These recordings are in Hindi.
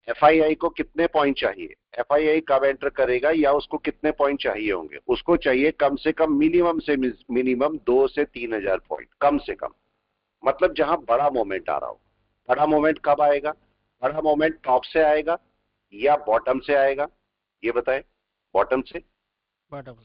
एफआईआई को कितने पॉइंट चाहिए, एफआईआई कब एंटर करेगा या उसको कितने पॉइंट चाहिए होंगे, उसको चाहिए कम से कम मिनिमम से मिनिमम 2 से 3 हजार पॉइंट कम से कम। मतलब जहां बड़ा मोमेंट आ रहा हो। बड़ा मोमेंट कब आएगा, बड़ा मोमेंट टॉप से आएगा या बॉटम से आएगा, ये बताएं। बॉटम से, बॉटम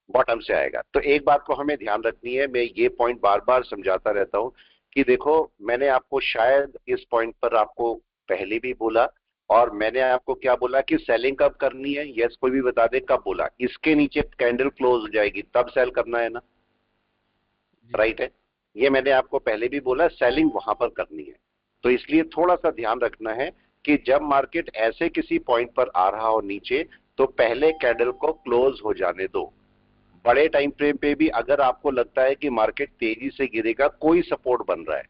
बॉटम से आएगा। तो एक बात को हमें ध्यान रखनी है, मैं ये पॉइंट बार बार समझाता रहता हूं कि देखो, मैंने आपको शायद इस पॉइंट पर आपको पहले भी बोला, और मैंने आपको क्या बोला कि सेलिंग कब करनी है, यस कोई भी बता दे कब बोला, इसके नीचे कैंडल क्लोज हो जाएगी तब सेल करना है ना, राइट है। ये मैंने आपको पहले भी बोला, सेलिंग वहां पर करनी है। तो इसलिए थोड़ा सा ध्यान रखना है कि जब मार्केट ऐसे किसी पॉइंट पर आ रहा हो नीचे, तो पहले कैंडल को क्लोज हो जाने दो। बड़े टाइम फ्रेम पे भी अगर आपको लगता है कि मार्केट तेजी से गिरेगा, कोई सपोर्ट बन रहा है,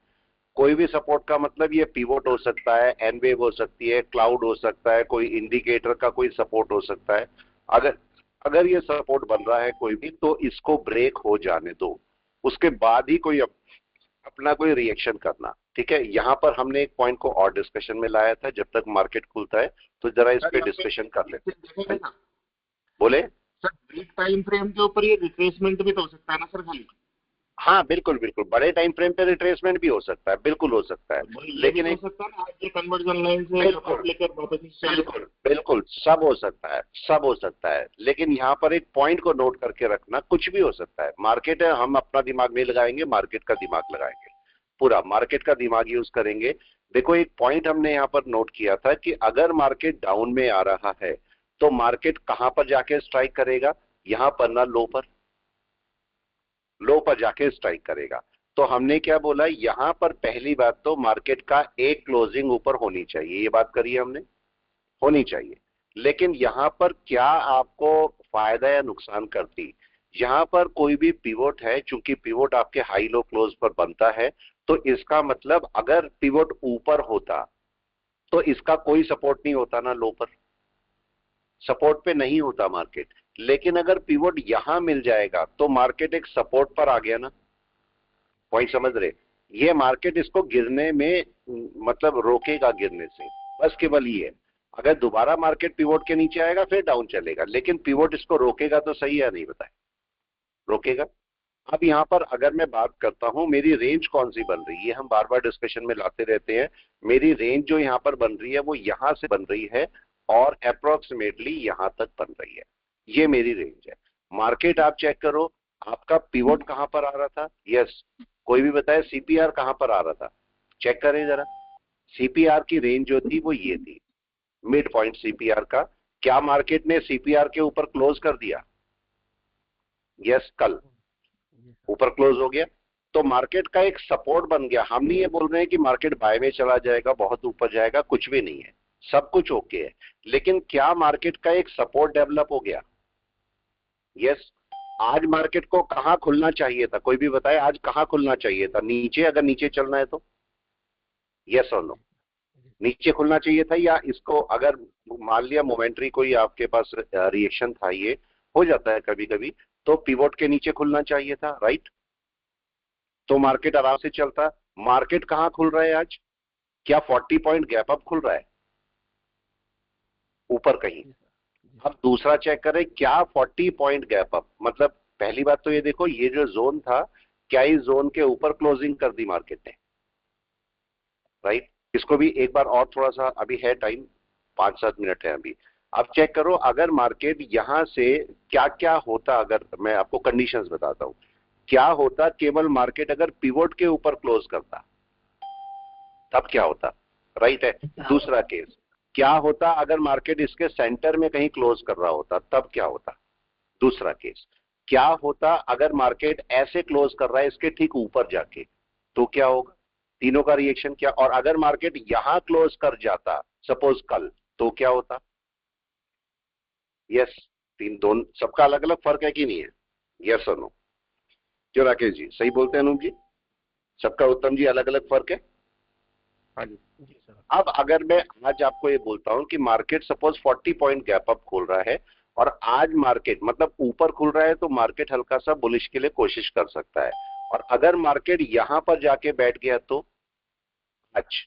कोई भी सपोर्ट का मतलब ये पिवोट हो सकता है, एन वेव हो सकती है, क्लाउड हो सकता है, कोई इंडिकेटर का कोई सपोर्ट हो सकता है, अगर अगर ये सपोर्ट बन रहा है कोई भी, तो इसको ब्रेक हो जाने दो, उसके बाद ही कोई अपना कोई रिएक्शन करना। ठीक है, यहां पर हमने एक पॉइंट को और डिस्कशन में लाया था, जब तक मार्केट खुलता है तो जरा इस पे डिस्कशन कर लेते हैं। बोले सर, वीक टाइम फ्रेम के ऊपर ये रिट्रेसमेंट भी तो हो सकता है ना सर खाली? हाँ बिल्कुल बिल्कुल, बड़े टाइम फ्रेम पे रिट्रेसमेंट भी हो सकता है, बिल्कुल हो सकता है, लेकिन हो सकता है ना आज ये कन्वर्जन लाइन से लेकर वापस बिल्कुल बिल्कुल सब हो सकता है, सब हो सकता है, लेकिन यहाँ पर एक पॉइंट को नोट करके रखना, कुछ भी हो सकता है। मार्केट है, हम अपना दिमाग नहीं लगाएंगे, मार्केट का दिमाग लगाएंगे, पूरा मार्केट का दिमाग यूज करेंगे। देखो एक पॉइंट हमने यहाँ पर नोट किया था कि अगर मार्केट डाउन में आ रहा है तो मार्केट कहां पर जाके स्ट्राइक करेगा, यहां पर ना, लो पर, लो पर जाके स्ट्राइक करेगा। तो हमने क्या बोला, यहां पर पहली बात तो मार्केट का एक क्लोजिंग ऊपर होनी चाहिए, ये बात करी हमने, होनी चाहिए। लेकिन यहां पर क्या आपको फायदा या नुकसान करती, यहां पर कोई भी पिवोट है, चूंकि पिवोट आपके हाई लो क्लोज पर बनता है, तो इसका मतलब अगर पिवोट ऊपर होता तो इसका कोई सपोर्ट नहीं होता ना, लो पर सपोर्ट पे नहीं होता मार्केट। लेकिन अगर पिवोट यहां मिल जाएगा तो मार्केट एक सपोर्ट पर आ गया ना, पॉइंट समझ रहे। ये मार्केट इसको गिरने में मतलब रोकेगा गिरने से, बस केवल ये है। अगर दोबारा मार्केट पिवोट के नीचे आएगा फिर डाउन चलेगा, लेकिन पिवोट इसको रोकेगा तो सही है, नहीं बताए रोकेगा। अब यहां पर अगर मैं बात करता हूं मेरी रेंज कौन सी बन रही है, हम बार बार डिस्कशन में लाते रहते हैं, मेरी रेंज जो यहां पर बन रही है वो यहां से बन रही है और अप्रोक्सीमेटली यहां तक बन रही है, ये मेरी रेंज है। मार्केट आप चेक करो, आपका पिवोट कहां पर आ रहा था, यस कोई भी बताए सीपीआर कहां पर आ रहा था, चेक करें जरा। सीपीआर की रेंज जो थी वो ये थी, मिड पॉइंट सीपीआर का। क्या मार्केट ने सीपीआर के ऊपर क्लोज कर दिया, यस कल ऊपर क्लोज हो गया, तो मार्केट का एक सपोर्ट बन गया। हम नहीं ये बोल रहे हैं कि मार्केट बाय में चला जाएगा, बहुत ऊपर जाएगा, कुछ भी नहीं है, सब कुछ ओके है, लेकिन क्या मार्केट का एक सपोर्ट डेवलप हो गया, यस। आज मार्केट को कहां खुलना चाहिए था, कोई भी बताए आज कहां खुलना चाहिए था, नीचे, अगर नीचे चलना है तो, यस और नो, नीचे खुलना चाहिए था, या इसको अगर मान लिया मोमेंट्री कोई आपके पास रिएक्शन था, ये हो जाता है कभी कभी, तो पिवोट के नीचे खुलना चाहिए था, राइट। तो मार्केट आराम से चलता। मार्केट कहां खुल रहा है आज, क्या 40 पॉइंट गैप अप खुल रहा है ऊपर कहीं। अब दूसरा चेक करें, क्या 40 पॉइंट गैप अप, मतलब पहली बात तो ये देखो, ये जो जोन था, क्या इस जोन के ऊपर क्लोजिंग कर दी मार्केट ने, राइट। इसको भी एक बार और थोड़ा सा, अभी है टाइम, 5-7 मिनट है अभी। अब चेक करो, अगर मार्केट यहां से क्या क्या होता, अगर मैं आपको कंडीशंस बताता हूं, क्या होता केवल मार्केट अगर पिवोट के ऊपर क्लोज करता, तब क्या होता, राइट है। दूसरा केस, क्या होता अगर मार्केट इसके सेंटर में कहीं क्लोज कर रहा होता, तब क्या होता। दूसरा केस, क्या होता अगर मार्केट ऐसे क्लोज कर रहा है इसके ठीक ऊपर जाके, तो क्या होगा। तीनों का रिएक्शन क्या, और अगर मार्केट यहां क्लोज कर जाता सपोज कल, तो क्या होता, यस। तीन, दोनों सबका अलग अलग फर्क है कि नहीं है, यस और नो। क्यों राकेश जी, सही बोलते हैं अनूप जी, सबका उत्तम जी अलग अलग फर्क है। हाँ जी। अब अगर मैं आज आपको ये बोलता हूं कि market suppose 40 point gap up खोल रहा है, और आज मार्केट मतलब ऊपर खुल रहा है, तो मार्केट हल्का सा बुलिश के लिए कोशिश कर सकता है, और अगर मार्केट यहां पर जाके बैठ गया तो, अच्छा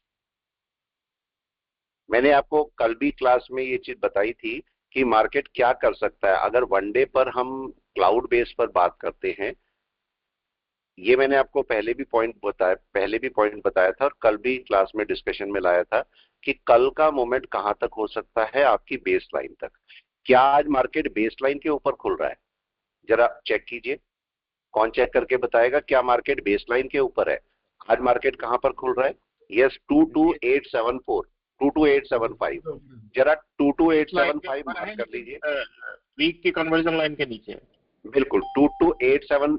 मैंने आपको कल भी क्लास में ये चीज बताई थी कि मार्केट क्या कर सकता है अगर वनडे पर हम क्लाउड बेस पर बात करते हैं। ये मैंने आपको पहले भी पॉइंट बताया था और कल भी क्लास में डिस्कशन में लाया था कि कल का मोमेंट कहां तक हो सकता है, आपकी बेस लाइन तक। क्या आज मार्केट बेस लाइन के ऊपर खुल रहा है? जरा चेक कीजिए, कौन चेक करके बताएगा क्या मार्केट बेस लाइन के ऊपर है? आज मार्केट कहां पर खुल रहा है? यस, 22874, 22875। जरा 22875 मार्क कर लीजिए। वीक की कन्वर्जन लाइन के नीचे है। बिल्कुल, 2287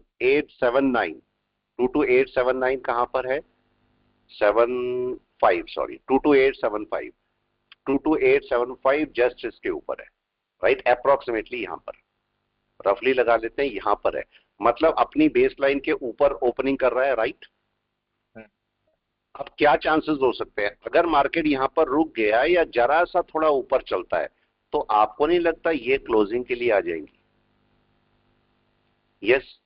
227879 कहां पर है? 75, सॉरी, 22875, 22875 जस्ट इसके ऊपर है, राइट? अप्रोक्सीमेटली यहां पर रफली लगा लेते हैं, यहां पर है, मतलब अपनी बेस लाइन के ऊपर ओपनिंग कर रहा है, राइट? अब क्या चांसेस हो सकते हैं अगर मार्केट यहां पर रुक गया या जरा सा थोड़ा ऊपर चलता है तो आपको नहीं लगता ये क्लोजिंग के लिए आ जाएंगी? यस।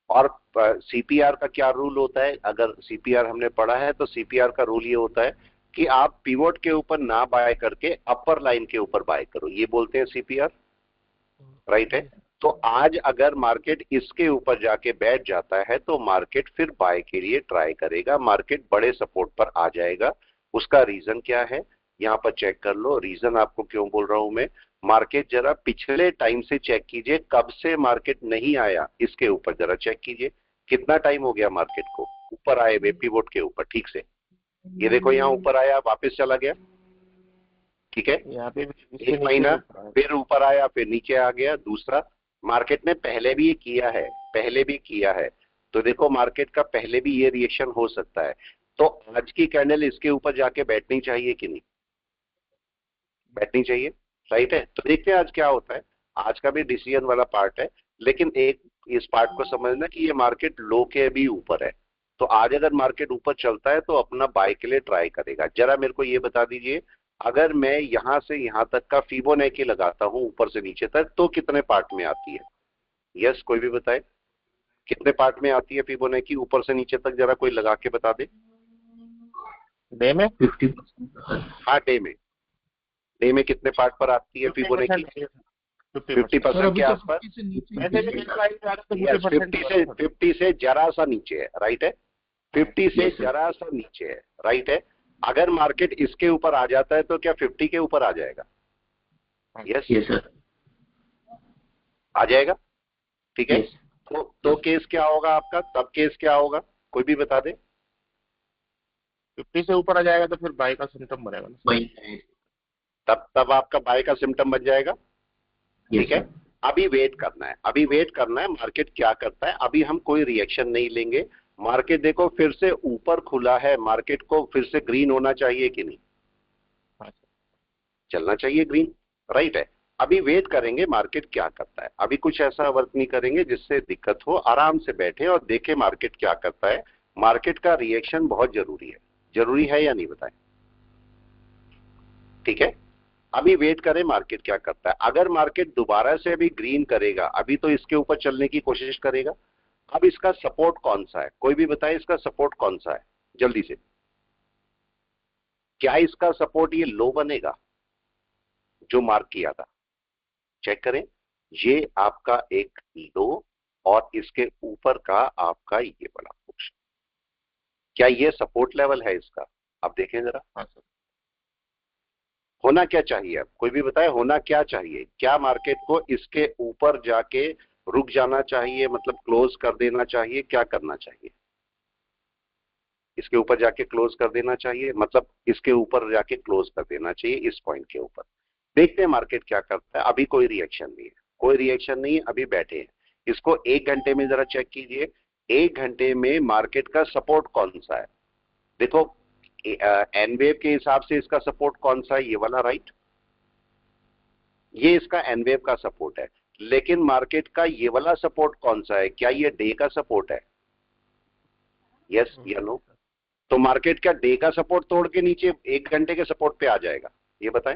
और सीपीआर का क्या रूल होता है? अगर सीपीआर हमने पढ़ा है तो सीपीआर का रूल ये होता है कि आप पिवोट के ऊपर ना बाय करके अपर लाइन के ऊपर बाय करो, ये बोलते हैं सीपीआर, राइट है? तो आज अगर मार्केट इसके ऊपर जाके बैठ जाता है तो मार्केट फिर बाय के लिए ट्राई करेगा, मार्केट बड़े सपोर्ट पर आ जाएगा। उसका रीजन क्या है यहां पर चेक कर लो। रीजन आपको क्यों बोल रहा हूं मैं, मार्केट जरा पिछले टाइम से चेक कीजिए, कब से मार्केट नहीं आया इसके ऊपर जरा चेक कीजिए। कितना टाइम हो गया मार्केट को ऊपर आए हुए पिवोट के ऊपर? ठीक से ये देखो, यहां ऊपर आया वापस चला गया, ठीक है? यहाँ पे एक महीना फिर ऊपर आया फिर नीचे आ गया। दूसरा, मार्केट ने पहले भी ये किया है, पहले भी किया है, तो देखो मार्केट का पहले भी ये रिएक्शन हो सकता है। तो आज की कैंडल इसके ऊपर जाके बैठनी चाहिए कि नहीं? बैठनी चाहिए, राइट है? तो देखते हैं आज क्या होता है। आज का भी डिसीजन वाला पार्ट है, लेकिन एक इस पार्ट को समझना कि ये मार्केट लो के भी ऊपर है। तो आज अगर मार्केट ऊपर चलता है तो अपना बाय के लिए ट्राई करेगा। जरा मेरे को ये बता दीजिए, अगर मैं यहां से यहां तक का फिबोनाची लगाता हूं ऊपर से नीचे तक तो कितने पार्ट में आती है? यस, कोई भी बताए कितने पार्ट में आती है फिबोनाची ऊपर से नीचे तक? जरा कोई लगा के बता दे। डे में 50। हाँ, डे में कितने पार्ट पर आती है फिबोनाची? 50% के आसपास। 50 से जरा सा नीचे है, राइट है? 50 से जरा सा नीचे है, राइट है? अगर मार्केट इसके ऊपर आ जाता है तो क्या 50 के ऊपर आ जाएगा? यस सर, आ जाएगा, ठीक है? तो केस क्या होगा आपका तब? केस क्या होगा कोई भी बता दे। 50 से ऊपर आ जाएगा तो फिर बाय का सिम्टम बनेगा ना। तब आपका बाय का सिम्टम बन जाएगा, ठीक है? अभी वेट करना है, अभी वेट करना है मार्केट क्या करता है। अभी हम कोई रिएक्शन नहीं लेंगे। मार्केट देखो फिर से ऊपर खुला है, मार्केट को फिर से ग्रीन होना चाहिए कि नहीं? चलना चाहिए ग्रीन, राइट है? अभी वेट करेंगे मार्केट क्या करता है। अभी कुछ ऐसा वर्क नहीं करेंगे जिससे दिक्कत हो, आराम से बैठे और देखें मार्केट क्या करता है। मार्केट का रिएक्शन बहुत जरूरी है या नहीं बताएं? ठीक है, अभी वेट करें मार्केट क्या करता है। अगर मार्केट दोबारा से अभी ग्रीन करेगा, अभी तो इसके ऊपर चलने की कोशिश करेगा। अब इसका सपोर्ट कौन सा है कोई भी बताए? इसका सपोर्ट कौन सा है जल्दी से? क्या इसका सपोर्ट ये लो बनेगा जो मार्क किया था? चेक करें, ये आपका एक लो और इसके ऊपर का आपका ये बड़ा कुछ, क्या ये सपोर्ट लेवल है इसका? आप देखें जरा, होना क्या चाहिए? अब कोई भी बताए होना क्या चाहिए? क्या मार्केट को इसके ऊपर जाके रुक जाना चाहिए, मतलब क्लोज कर देना चाहिए? क्या करना चाहिए? इसके ऊपर जाके क्लोज कर देना चाहिए, मतलब इसके ऊपर जाके क्लोज कर देना चाहिए इस पॉइंट के ऊपर। देखते हैं मार्केट क्या करता है। अभी कोई रिएक्शन नहीं है, कोई रिएक्शन नहीं है, अभी बैठे हैं। इसको 1 घंटे में जरा चेक कीजिए, 1 घंटे में मार्केट का सपोर्ट कौन सा है? देखो एनवेव के हिसाब से इसका सपोर्ट कौन सा है? ये वाला, राइट? ये इसका एनवेव का सपोर्ट है। लेकिन मार्केट का ये वाला सपोर्ट कौन सा है? क्या ये डे का सपोर्ट है? यस या नो? तो मार्केट क्या डे का सपोर्ट तोड़ के नीचे 1 घंटे के सपोर्ट पे आ जाएगा? ये बताएं।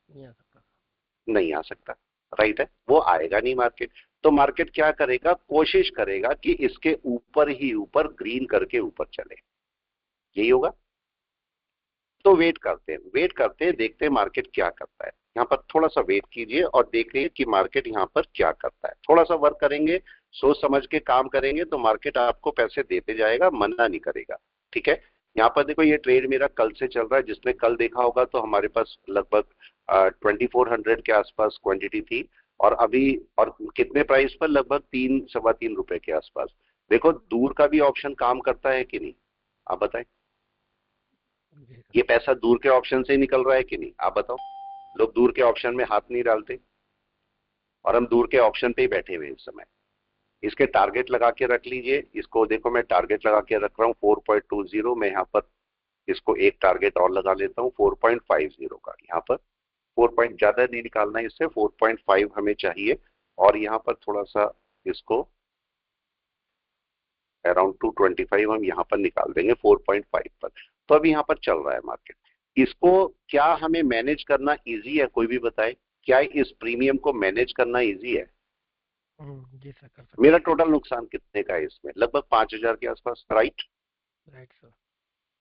नहीं आ सकता, राइट है? वो आएगा नहीं मार्केट। तो मार्केट क्या करेगा? कोशिश करेगा कि इसके ऊपर ही ऊपर ग्रीन करके ऊपर चले, यही होगा। तो वेट करते हैं, देखते हैं मार्केट क्या करता है। यहाँ पर थोड़ा सा वेट कीजिए और देखिए कि मार्केट यहाँ पर क्या करता है। थोड़ा सा वर्क करेंगे, सोच समझ के काम करेंगे तो मार्केट आपको पैसे देते जाएगा, मना नहीं करेगा। ठीक है, यहाँ पर देखो ये ट्रेड मेरा कल से चल रहा है, जिसने कल देखा होगा तो हमारे पास लगभग 2400 के आसपास क्वांटिटी थी, और अभी और कितने प्राइस पर, लगभग 3 सवा 3 रुपए के आसपास। देखो दूर का भी ऑप्शन काम करता है कि नहीं, आप बताएं। ये पैसा दूर के ऑप्शन से ही निकल रहा है कि नहीं, आप बताओ। लोग दूर के ऑप्शन में हाथ नहीं डालते, और हम दूर के ऑप्शन पे ही बैठे हुए हैं इस समय। इसके टारगेट लगा के रख लीजिए। इसको देखो मैं टारगेट लगा के रख रहा हूँ 4.20। मैं यहाँ पर इसको एक टारगेट और लगा लेता हूँ 4.50 का। यहाँ पर 4 पॉइंट ज्यादा नहीं निकालना है इससे, 4.5 हमें चाहिए। और यहाँ पर थोड़ा सा इसको अराउंड 225 हम यहाँ पर निकाल देंगे 4.5 पर। तो अभी यहाँ पर चल रहा है मार्केट। इसको क्या हमें मैनेज करना इजी है, कोई भी बताए। क्या इस प्रीमियम को मैनेज करना इजी है? जी सर, कर सकते। मेरा टोटल नुकसान कितने का है इसमें, लगभग 5,000 के आसपास, राइट। Right sir.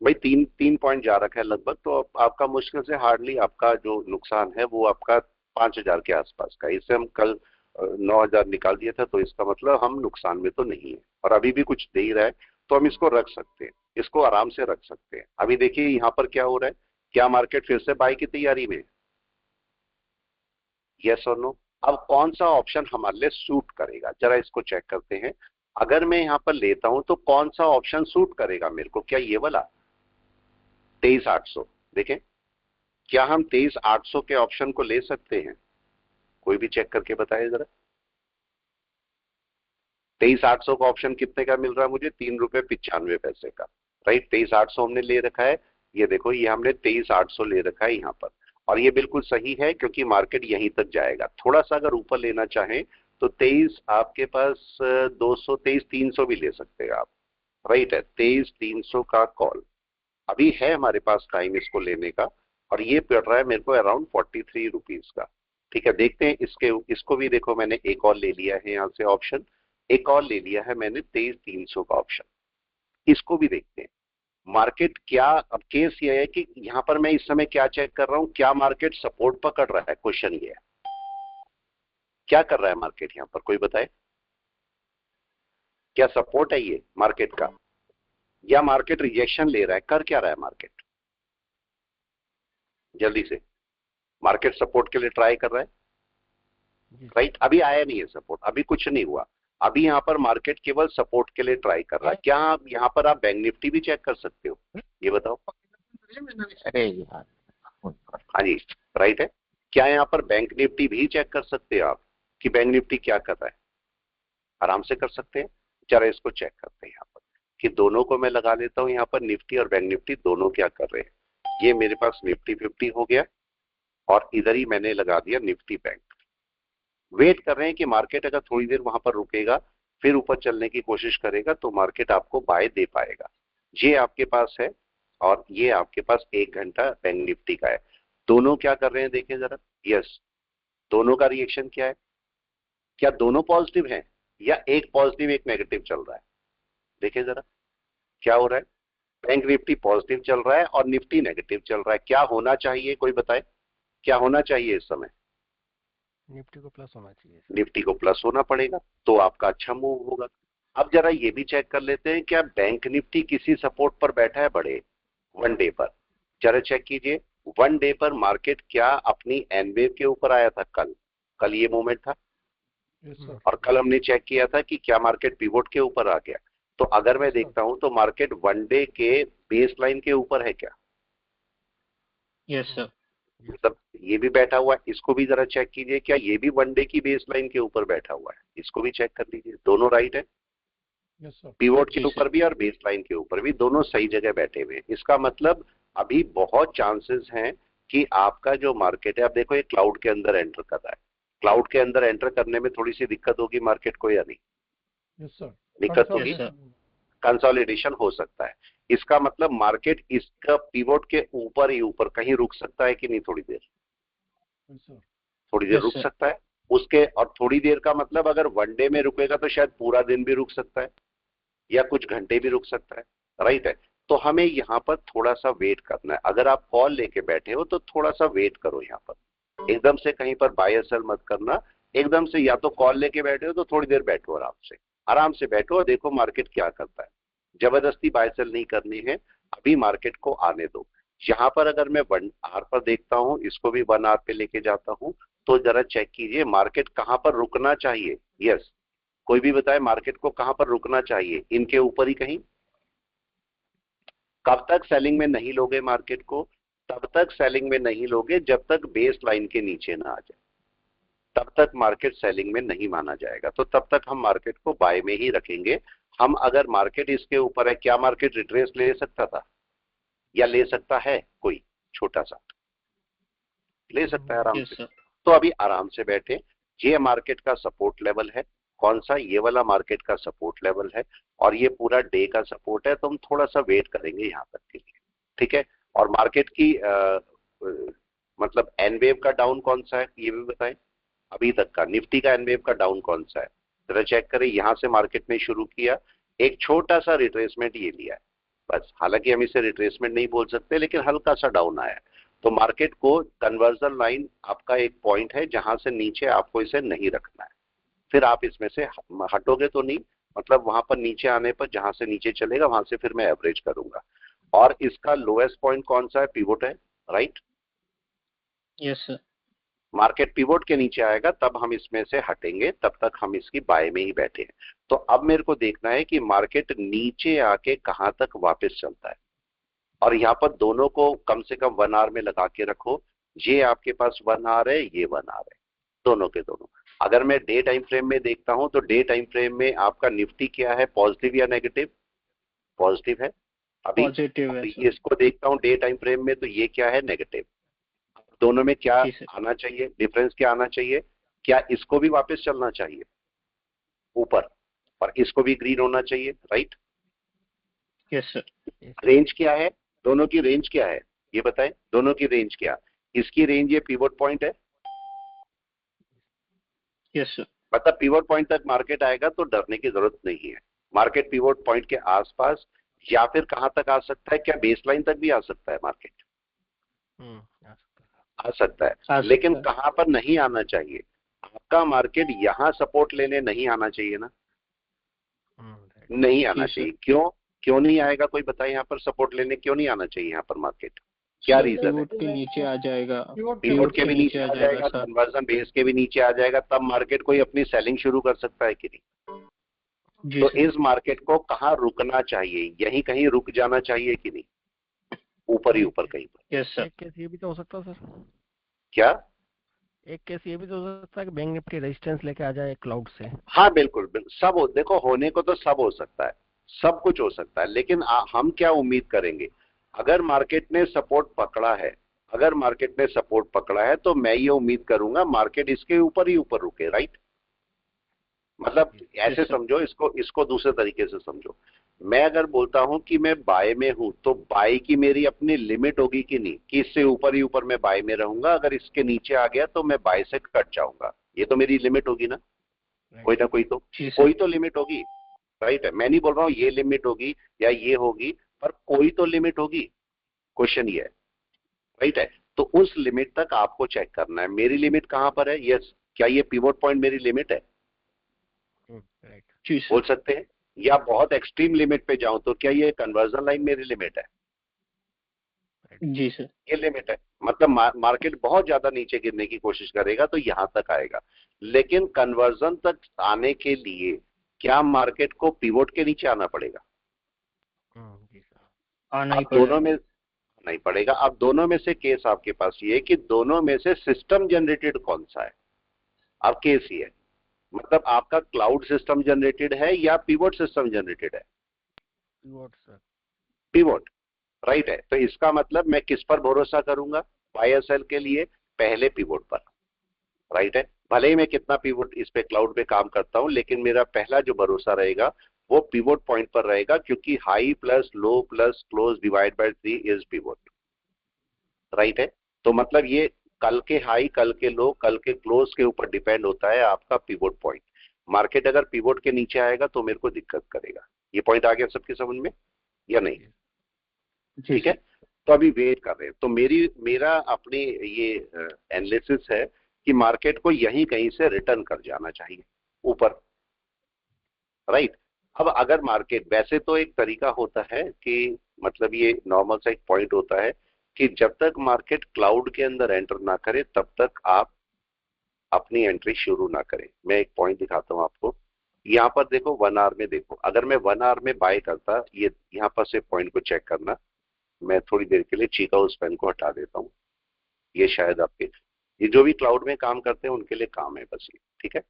भाई 3 पॉइंट जा रखा है लगभग, तो आपका मुश्किल से हार्डली आपका जो नुकसान है वो आपका 5,000 के आसपास का। इससे हम कल 9,000 निकाल दिया था, तो इसका मतलब हम नुकसान में तो नहीं है, और अभी भी कुछ दे ही रहा है, तो हम इसको रख सकते हैं, इसको आराम से रख सकते हैं। अभी देखिए यहाँ पर क्या हो रहा है, क्या मार्केट फिर से बाय की तैयारी में, यस और नो। अब कौन सा ऑप्शन हमारे लिए सूट करेगा, जरा इसको चेक करते हैं। अगर मैं यहाँ पर लेता हूं तो कौन सा ऑप्शन सूट करेगा मेरे को, क्या ये वाला 23,800? देखें, क्या हम 23,800 के ऑप्शन को ले सकते हैं? कोई भी चेक करके बताए जरा। 23,800 का ऑप्शन कितने का मिल रहा है मुझे, 3 रुपए 95 पैसे का, राइट। 23,800 हमने ले रखा है। ये देखो, ये हमने 23,800 ले रखा है यहाँ पर, और ये बिल्कुल सही है क्योंकि मार्केट यहीं तक जाएगा। थोड़ा सा अगर ऊपर लेना चाहें तो 23 आपके पास 200, 23,300 भी ले सकते हैं आप, राइट है। 23,300 का कॉल अभी है हमारे पास टाइम इसको लेने का, और ये पड़ रहा है मेरे को अराउंड 43 रुपीज का। ठीक है, देखते हैं इसको भी देखो, मैंने एक और ले लिया है यहाँ से ऑप्शन, एक और ले लिया है मैंने 23,300 का ऑप्शन। इसको भी देखते हैं मार्केट क्या। अब केस ये है कि यहाँ पर मैं इस समय क्या चेक कर रहा हूँ, क्या मार्केट सपोर्ट पकड़ रहा है, क्वेश्चन ये है। क्या कर रहा है मार्केट यहाँ पर, कोई बताए। क्या सपोर्ट है ये मार्केट का, या मार्केट रिजेक्शन ले रहा है, कर क्या रहा है मार्केट? जल्दी से, मार्केट सपोर्ट के लिए ट्राई कर रहा है, राइट। अभी आया नहीं है सपोर्ट, अभी कुछ नहीं हुआ। अभी यहाँ पर मार्केट केवल सपोर्ट के लिए ट्राई कर रहा है। क्या आप यहाँ पर आप बैंक निफ्टी भी चेक कर सकते हो, ये बताओ। अरे यार, हाँ जी, राइट है। क्या यहाँ पर बैंक निफ्टी भी चेक कर सकते हो आप कि बैंक निफ्टी क्या कर रहा है? आराम से कर सकते हैं। जरा इसको चेक करते हैं यहाँ पर कि दोनों को मैं लगा लेता हूँ यहाँ पर, निफ्टी और बैंक निफ्टी दोनों क्या कर रहे हैं। ये मेरे पास निफ्टी 50 हो गया, और इधर ही मैंने लगा दिया निफ्टी बैंक। वेट कर रहे हैं कि मार्केट अगर थोड़ी देर वहां पर रुकेगा, फिर ऊपर चलने की कोशिश करेगा, तो मार्केट आपको बाय दे पाएगा। ये आपके पास है, और ये आपके पास 1 घंटा बैंक निफ्टी का है। दोनों क्या कर रहे हैं देखें जरा, यस, दोनों का रिएक्शन क्या है। क्या दोनों पॉजिटिव हैं, या एक पॉजिटिव एक नेगेटिव चल रहा है? देखें जरा क्या हो रहा है। बैंक निफ्टी पॉजिटिव चल रहा है और निफ्टी नेगेटिव चल रहा है। क्या होना चाहिए, कोई बताए, क्या होना चाहिए इस समय? निफ्टी को प्लस होना चाहिए। निफ्टी को प्लस होना पड़ेगा, तो आपका अच्छा मूव होगा। अब जरा ये भी चेक कर लेते हैं, क्या बैंक निफ्टी किसी सपोर्ट पर बैठा है बड़े, वन डे पर। जरा चेक कीजिए, वन डे पर मार्केट क्या अपनी एन वेव के ऊपर आया था कल? कल ये मूवमेंट था, और कल हमने चेक किया था कि क्या मार्केट पिवोट के ऊपर आ गया। तो अगर मैं देखता हूं तो मार्केट वन डे के बेस लाइन के ऊपर है क्या? Yes sir. मतलब ये भी बैठा हुआ है, इसको भी जरा चेक कीजिए, क्या ये भी वन डे की बेस लाइन के ऊपर बैठा हुआ है? इसको भी चेक कर लीजिए, दोनों राइट है। पिवोट के ऊपर भी और बेस लाइन के ऊपर भी, दोनों सही जगह बैठे हुए हैं। इसका मतलब अभी बहुत चांसेस हैं कि आपका जो मार्केट है, अब देखो ये क्लाउड के अंदर एंटर कर रहा है। क्लाउड के अंदर एंटर करने में थोड़ी सी दिक्कत होगी मार्केट को, या नहीं? दिक्कत होगी, कंसोलिडेशन हो सकता है। इसका मतलब मार्केट इसका पिवोट के ऊपर ही ऊपर कहीं रुक सकता है कि नहीं, थोड़ी देर, थोड़ी देर रुक सकता है उसके। और थोड़ी देर का मतलब अगर वन डे में रुकेगा तो शायद पूरा दिन भी रुक सकता है, या कुछ घंटे भी रुक सकता है, राइट है। तो हमें यहाँ पर थोड़ा सा वेट करना है। अगर आप कॉल लेके बैठे हो तो थोड़ा सा वेट करो यहाँ पर, एकदम से कहीं पर बाय और सेल मत करना। एकदम से या तो कॉल लेके बैठे हो तो थोड़ी देर बैठो, आराम से बैठो और देखो मार्केट क्या करता है। जबरदस्ती बाय सेल नहीं करनी है, अभी मार्केट को आने दो। यहाँ पर अगर मैं 1 आवर पर देखता हूँ, इसको भी 1 आवर पे लेके जाता हूँ, तो जरा चेक कीजिए मार्केट कहाँ पर रुकना चाहिए। यस, कोई भी बताए मार्केट को कहाँ पर रुकना चाहिए? इनके ऊपर ही कहीं। कब तक सेलिंग में नहीं लोगे मार्केट को? तब तक सेलिंग में नहीं लोगे जब तक बेस लाइन के नीचे ना आ जाए, तब तक मार्केट सेलिंग में नहीं माना जाएगा। तो तब तक हम मार्केट को बाय में ही रखेंगे। हम अगर मार्केट इसके ऊपर है, क्या मार्केट रिट्रेस ले सकता था या ले सकता है? कोई छोटा सा ले सकता है आराम यस से। सर। तो अभी आराम से बैठे। ये मार्केट का सपोर्ट लेवल है, कौन सा? ये वाला मार्केट का सपोर्ट लेवल है, और ये पूरा डे का सपोर्ट है। तो हम थोड़ा सा वेट करेंगे यहाँ तक के लिए, ठीक है। और मार्केट की मतलब एन वेव का डाउन कौन सा है ये भी बताएं। अभी तक का निफ्टी का एन वेव का डाउन कौन सा है जरा चेक करें। यहां से मार्केट ने शुरू किया, एक छोटा सा रिट्रेसमेंट ये लिया है बस। हालांकि हम इसे रिट्रेसमेंट नहीं बोल सकते, लेकिन हल्का सा डाउन आया है। तो मार्केट को कन्वर्जन लाइन आपका एक पॉइंट है जहां से नीचे आपको इसे नहीं रखना है। फिर आप इसमें से हटोगे तो नहीं, मतलब वहां पर नीचे आने पर जहां से नीचे चलेगा वहां से फिर मैं एवरेज करूंगा। और इसका लोएस्ट पॉइंट कौन सा है? पिवोट है, right. Yes sir. Market pivot के नीचे आएगा तब हम इसमें से हटेंगे, तब तक हम इसकी बाय में ही बैठे हैं। तो अब मेरे को देखना है कि मार्केट नीचे आके कहां तक वापस चलता है। और यहाँ पर दोनों को कम से कम 1 आवर में लगा के रखो। ये आपके पास 1 आवर है, ये 1 आवर है, दोनों के दोनों। अगर मैं डे टाइम फ्रेम में देखता हूं तो डे टाइम फ्रेम में आपका निफ्टी क्या है? पॉजिटिव या नेगेटिव? पॉजिटिव है अभी। पॉजिटिव है सर। इसको देखता हूं डे टाइम फ्रेम में तो ये क्या है? नेगेटिव। दोनों में क्या जी सर। आना चाहिए? डिफरेंस क्या आना चाहिए? क्या इसको भी वापस चलना चाहिए ऊपर, और इसको भी ग्रीन होना चाहिए, राइट। Yes sir. रेंज क्या है? दोनों की रेंज क्या है ये बताएं। दोनों की रेंज क्या? इसकी रेंज ये पिवोट पॉइंट है, यस सर। मतलब पिवोट पॉइंट तक मार्केट आएगा तो डरने की जरूरत नहीं है। मार्केट पिवोट पॉइंट के आसपास या फिर कहां तक आ सकता है? क्या बेसलाइन तक भी आ सकता है मार्केट? आ सकता आ सकता है, आ लेकिन सकता है। कहां पर नहीं आना चाहिए? आपका मार्केट यहां सपोर्ट लेने नहीं आना चाहिए ना, है। नहीं आना जी सर। चाहिए। क्यों? क्यों नहीं आएगा? कोई बताए यहाँ पर सपोर्ट लेने क्यों नहीं आना चाहिए यहाँ पर मार्केट? क्या सर रीजन है? पिवोट के नीचे आ जाएगा। पिवोट के भी नीचे आ जाएगा, सर। कन्वर्जन बेस के भी नीचे आ जाएगा, तब मार्केट कोई अपनी सेलिंग शुरू कर सकता है कि नहीं? जी तो सर। इस मार्केट को कहाँ रुकना चाहिए? यहीं कहीं रुक जाना चाहिए कि नहीं? ऊपर ही ऊपर कहीं पर। Yes sir. एक केस ये भी तो हो सकता है सर। क्या? एक केस ये भी तो हो सकता है कि बैंक निफ्टी रेजिस्टेंस लेके आ जाए क्लाउड से। हाँ बिल्कुल, सब देखो होने को तो सब हो सकता है, सब कुछ हो सकता है। लेकिन हम क्या उम्मीद करेंगे? अगर मार्केट ने सपोर्ट पकड़ा है, अगर मार्केट ने सपोर्ट पकड़ा है तो मैं ये उम्मीद करूंगा मार्केट इसके ऊपर ही ऊपर रुके, राइट। मतलब ऐसे यस सर। समझो इसको, इसको दूसरे तरीके से समझो। मैं अगर बोलता हूं कि मैं बाय में हूं तो बाय की मेरी अपनी लिमिट होगी कि नहीं, कि इससे ऊपर ही ऊपर मैं बाय में रहूंगा, अगर इसके नीचे आ गया तो मैं बाय से कट जाऊंगा। ये तो मेरी लिमिट होगी ना, कोई ना कोई तो, जी कोई सर। तो लिमिट होगी, राइट है। मैं नहीं बोल रहा हूं ये लिमिट होगी या ये होगी, पर कोई तो लिमिट होगी। क्वेश्चन ये है, राइट है। तो उस लिमिट तक आपको चेक करना है, मेरी लिमिट कहां पर है। यस, क्या ये पिवोट पॉइंट मेरी लिमिट है? राइट। जी बोल सर। सकते हैं। या बहुत एक्सट्रीम लिमिट पे जाऊं तो क्या ये कन्वर्जन लाइन मेरी लिमिट है? जी सर। ये लिमिट है। मतलब मार्केट बहुत ज्यादा नीचे गिरने की कोशिश करेगा तो यहां तक आएगा, लेकिन कन्वर्जन तक आने के लिए क्या मार्केट को पिवोट के नीचे आना पड़ेगा? जी सर। आना ही अब दोनों पड़ेगा। में नहीं पड़ेगा। अब दोनों में से केस आपके पास ये है कि दोनों में से सिस्टम जनरेटेड कौन सा है। अब केस ये है, मतलब आपका क्लाउड सिस्टम जनरेटेड है या पिवोट सिस्टम जनरेटेड है? Pivot sir. पिवोट, राइट है। तो इसका मतलब मैं किस पर भरोसा करूंगा बाय और सेल के लिए? पहले पिवोट पर, राइट है। भले ही मैं कितना पिवोट इस पे क्लाउड पे काम करता हूं, लेकिन मेरा पहला जो भरोसा रहेगा वो पिवोट पॉइंट पर रहेगा, क्योंकि high plus low plus close divide by 3 is pivot, right है। तो मतलब ये कल के हाई, कल के लो, कल के क्लोज के ऊपर डिपेंड होता है आपका पिवोट पॉइंट। मार्केट अगर पिवोट के नीचे आएगा तो मेरे को दिक्कत करेगा। ये पॉइंट आ गया सबके समझ में या नहीं? ठीक है। तो अभी वेट कर रहे हैं। तो मेरा अपनी ये एनालिसिस है कि मार्केट को यहीं कहीं से रिटर्न कर जाना चाहिए ऊपर, राइट। अब अगर मार्केट, वैसे तो एक तरीका होता है कि मतलब ये नॉर्मल सा एक पॉइंट होता है कि जब तक मार्केट क्लाउड के अंदर एंटर ना करे तब तक आप अपनी एंट्री शुरू ना करें। मैं एक पॉइंट दिखाता हूं आपको। यहाँ पर देखो 1 आवर में, देखो अगर मैं 1 आवर में बाय करता, ये यहाँ पर से पॉइंट को चेक करना। मैं थोड़ी देर के लिए चीका उस पेन को हटा देता हूँ। ये शायद आपके, ये जो भी क्लाउड में काम करते हैं उनके लिए काम है बस ये, ठीक है।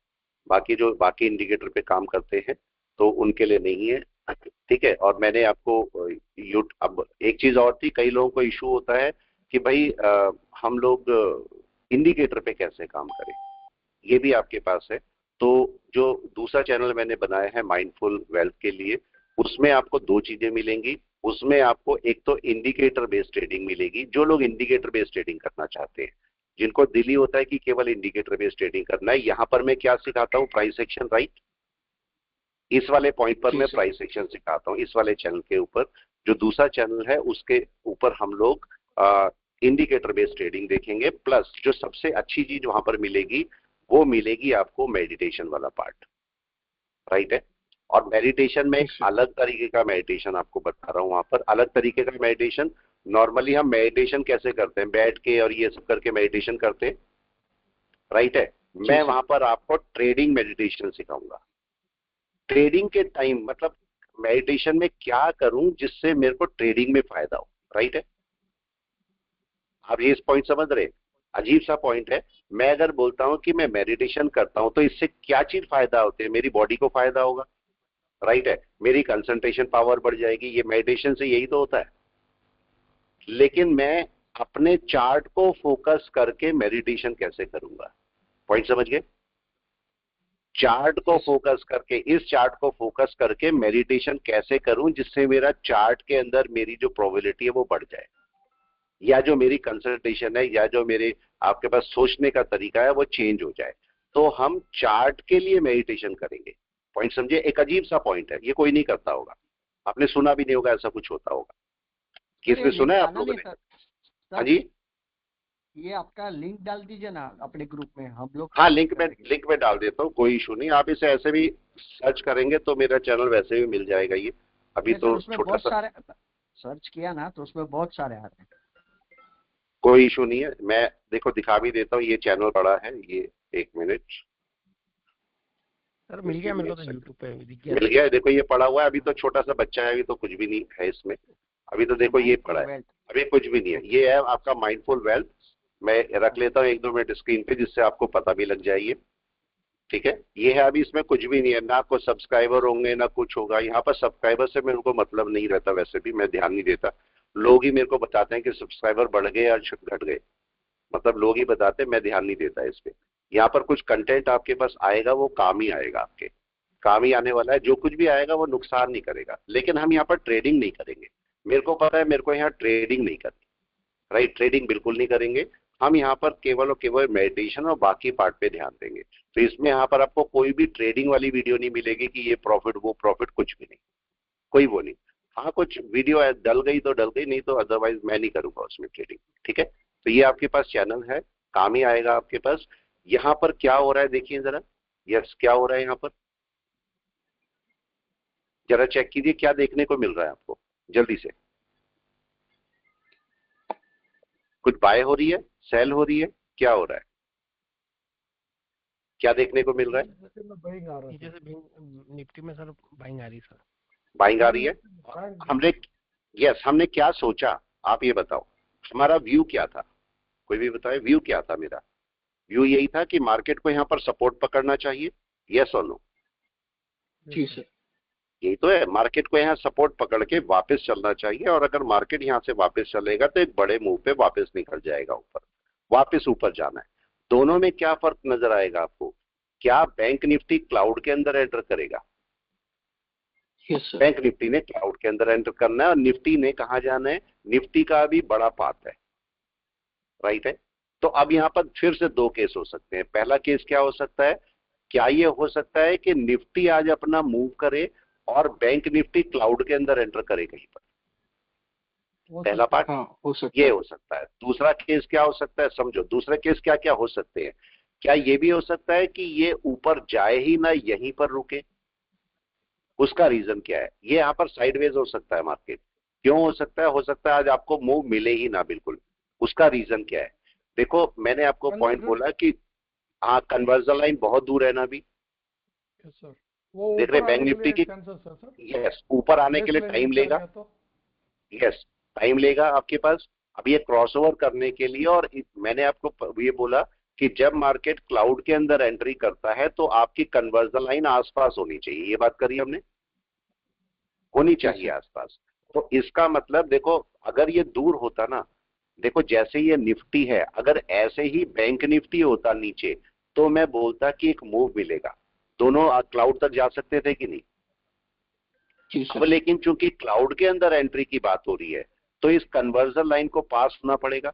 बाकी जो बाकी इंडिकेटर पे काम करते हैं तो उनके लिए नहीं है, ठीक है। और मैंने आपको अब एक चीज और थी, कई लोगों को इशू होता है कि भाई हम लोग इंडिकेटर पे कैसे काम करें, ये भी आपके पास है। तो जो दूसरा चैनल मैंने बनाया है माइंडफुल वेल्थ के लिए, उसमें आपको 2 चीजें मिलेंगी। उसमें आपको एक तो इंडिकेटर बेस्ड ट्रेडिंग मिलेगी, जो लोग इंडिकेटर बेस्ड ट्रेडिंग करना चाहते हैं, जिनको दिल ही होता है कि केवल इंडिकेटर बेस्ड ट्रेडिंग करना है। यहां पर मैं क्या सिखाता हूँ, प्राइस एक्शन, राइट। इस वाले पॉइंट पर मैं प्राइस एक्शन सिखाता हूँ, इस वाले चैनल के ऊपर। जो दूसरा चैनल है उसके ऊपर हम लोग इंडिकेटर बेस्ड ट्रेडिंग देखेंगे। प्लस जो सबसे अच्छी चीज वहां पर मिलेगी वो मिलेगी आपको मेडिटेशन वाला पार्ट, राइट है। और मेडिटेशन में एक अलग तरीके का मेडिटेशन आपको बता रहा हूं। वहां पर अलग तरीके का मेडिटेशन, नॉर्मली हम मेडिटेशन कैसे करते हैं, बैठ के और ये सब करके मेडिटेशन करते हैं, राइट है। मैं वहां पर आपको ट्रेडिंग मेडिटेशन सिखाऊंगा। ट्रेडिंग के टाइम मतलब मेडिटेशन में क्या करूं जिससे मेरे को ट्रेडिंग में फायदा हो, राइट है। आप ये इस पॉइंट समझ रहे हैं, अजीब सा पॉइंट है। मैं अगर बोलता हूं कि मैं मेडिटेशन करता हूं तो इससे क्या चीज फायदा होते हैं, मेरी बॉडी को फायदा होगा, राइट है। मेरी कंसंट्रेशन पावर बढ़ जाएगी, ये मेडिटेशन से यही तो होता है। लेकिन मैं अपने चार्ट को फोकस करके मेडिटेशन कैसे करूंगा, पॉइंट समझ गए। चार्ट को फोकस करके, इस चार्ट को फोकस करके मेडिटेशन कैसे करूं जिससे मेरा चार्ट के अंदर मेरी जो प्रोबेबिलिटी है वो बढ़ जाए, या जो मेरी कंसंट्रेशन है, या जो मेरे आपके पास सोचने का तरीका है वो चेंज हो जाए। तो हम चार्ट के लिए मेडिटेशन करेंगे, पॉइंट समझे। एक अजीब सा पॉइंट है, ये कोई नहीं करता होगा, आपने सुना भी नहीं होगा ऐसा कुछ होता होगा। किसने सुना है आप लोगों ने? हाँ जी, ये आपका लिंक डाल दीजिए ना अपने ग्रुप में, हम लोग। हाँ लिंक में डाल देता हूँ, कोई इशू नहीं। आप इसे ऐसे भी सर्च करेंगे तो मेरा चैनल वैसे भी मिल जाएगा। ये अभी तो उसमें छोटा बहुत सा सारे सर्च किया ना तो उसमें बहुत सारे आ रहे हैं, कोई इशू नहीं है। मैं देखो दिखा भी देता हूँ, ये चैनल बड़ा है, ये 1 मिनट सर मिल गया मेरे को तो यूट्यूब पे दिख गया। मिल गया है। देखो ये पड़ा हुआ है, अभी तो छोटा सा बच्चा है, अभी तो कुछ भी नहीं है इसमें। अभी तो देखो ये पड़ा है, अभी कुछ भी नहीं है। ये है आपका माइंडफुल वेल्थ। मैं रख लेता हूँ 1-2 मिनट स्क्रीन पे जिससे आपको पता भी लग जाए, ठीक है। ये है, अभी इसमें कुछ भी नहीं है, ना कोई सब्सक्राइबर होंगे ना कुछ होगा। यहाँ पर सब्सक्राइबर से मेरे को मतलब नहीं रहता, वैसे भी मैं ध्यान नहीं देता। लोग ही मेरे को बताते हैं कि सब्सक्राइबर बढ़ गए या घट गए, मतलब लोग ही बताते हैं, मैं ध्यान नहीं देता इस पे। यहाँ पर कुछ कंटेंट आपके पास आएगा वो काम ही आएगा, आपके काम ही आने वाला है। जो कुछ भी आएगा वो नुकसान नहीं करेगा। लेकिन हम यहाँ पर ट्रेडिंग नहीं करेंगे, मेरे को पता है मेरे को यहाँ ट्रेडिंग नहीं करनी, राइट। ट्रेडिंग बिल्कुल नहीं करेंगे हम यहाँ पर, केवल और केवल मेडिटेशन और बाकी पार्ट पे ध्यान देंगे। तो इसमें यहाँ पर आपको कोई भी ट्रेडिंग वाली वीडियो नहीं मिलेगी कि ये प्रॉफिट वो प्रॉफिट, कुछ भी नहीं, कोई वो नहीं। हाँ कुछ वीडियो डल गई तो डल गई, नहीं तो अदरवाइज मैं नहीं करूंगा उसमें ट्रेडिंग, ठीक है। तो ये आपके पास चैनल है, काम ही आएगा आपके पास। यहाँ पर क्या हो रहा है देखिए जरा, यस क्या हो रहा है यहाँ पर, जरा चेक कीजिए क्या देखने को मिल रहा है आपको जल्दी से। कुछ बाय हो रही है, सेल हो रही है, क्या हो रहा है, क्या देखने को मिल रहा है? जैसे निफ्टी में सर बाइंग आ रही सर, बाइंग आ रही है। हमने हमने क्या सोचा, आप ये बताओ, हमारा व्यू क्या था, कोई भी बताए व्यू क्या था। मेरा व्यू यही था कि मार्केट को यहाँ पर सपोर्ट पकड़ना चाहिए, यस और नो। जी सर। यही तो है, मार्केट को यहाँ सपोर्ट पकड़ के वापस चलना चाहिए। और अगर मार्केट यहाँ से वापस चलेगा तो एक बड़े मूव पे वापस निकल जाएगा ऊपर, वापस ऊपर जाना है। दोनों में क्या फर्क नजर आएगा आपको? क्या बैंक निफ्टी क्लाउड के अंदर एंटर करेगा? बैंक निफ्टी ने क्लाउड के अंदर एंटर करना है और निफ्टी ने कहा जाना है, निफ्टी का भी बड़ा पाथ है, राइट है। तो अब यहाँ पर फिर से 2 केस हो सकते हैं। पहला केस क्या हो सकता है, क्या ये हो सकता है कि निफ्टी आज अपना मूव करे और बैंक निफ्टी क्लाउड के अंदर एंटर करे कहीं पर, पहला पार्ट हाँ हो सकता ये है। हो सकता है। दूसरा केस क्या हो सकता है, समझो दूसरे केस क्या क्या हो सकते हैं। क्या ये भी हो सकता है कि ये ऊपर जाए ही ना, यहीं पर रुके? उसका रीजन क्या है? ये यहाँ पर साइडवेज हो सकता है मार्केट। क्यों हो सकता है? हो सकता है आज आपको मूव मिले ही ना बिल्कुल। उसका रीजन क्या है? देखो मैंने आपको पॉइंट बोला कि हाँ, कन्वर्जन लाइन बहुत दूर है ना अभी। यस सर, वो देख रहे ऊपर बैंक आने के निफ्टी लिए की, चांसेस है सर। यस, ऊपर आने के लिए बेस लाइन टाइम नीचे आ लेगा। गया तो। यस, टाइम लेगा आपके पास। अब ये क्रॉसओवर करने के लिए, और मैंने आपको ये बोला कि जब मार्केट क्लाउड के अंदर एंट्री करता है तो आपकी कन्वर्जन लाइन आसपास होनी चाहिए, ये बात करी हमने, होनी चाहिए आसपास। तो इसका मतलब देखो, अगर ये दूर होता ना, देखो जैसे ये निफ्टी है, अगर ऐसे ही बैंक निफ्टी होता नीचे तो मैं बोलता कि एक मूव मिलेगा, दोनों क्लाउड तक जा सकते थे कि नहीं। जी अब सर। लेकिन चूंकि क्लाउड के अंदर एंट्री की बात हो रही है तो इस कन्वर्जन लाइन को पास होना पड़ेगा,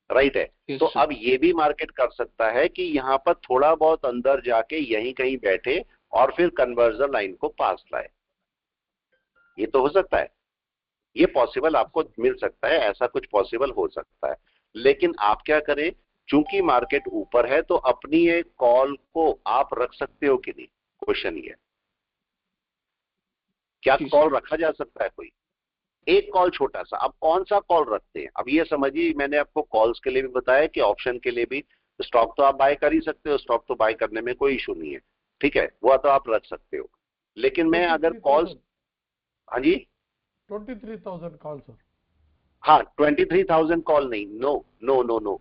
राइट है। यस तो सर। अब ये भी मार्केट कर सकता है कि यहां पर थोड़ा बहुत अंदर जाके यहीं कहीं बैठे और फिर कन्वर्जन लाइन को पास लाए। ये तो हो सकता है, ये पॉसिबल आपको मिल सकता है, ऐसा कुछ पॉसिबल हो सकता है। लेकिन आप क्या करें, चूंकि मार्केट ऊपर है तो अपनी एक कॉल को आप रख सकते हो कि नहीं, क्वेश्चन ये है। क्या जी कॉल सर। रखा जा सकता है कोई? एक कॉल छोटा सा। अब कौन सा कॉल रखते हैं, अब ये समझिए, मैंने आपको कॉल्स के लिए भी बताया कि ऑप्शन के लिए भी। स्टॉक तो आप बाय कर ही सकते हो, स्टॉक तो बाय करने में कोई इशू नहीं है, ठीक है, वो तो आप रख सकते हो। लेकिन मैं अगर कॉल्स, 23,000 हाँ जी, 23,000 कॉल सर। हाँ 23,000 कॉल नहीं, नो नो नो नो।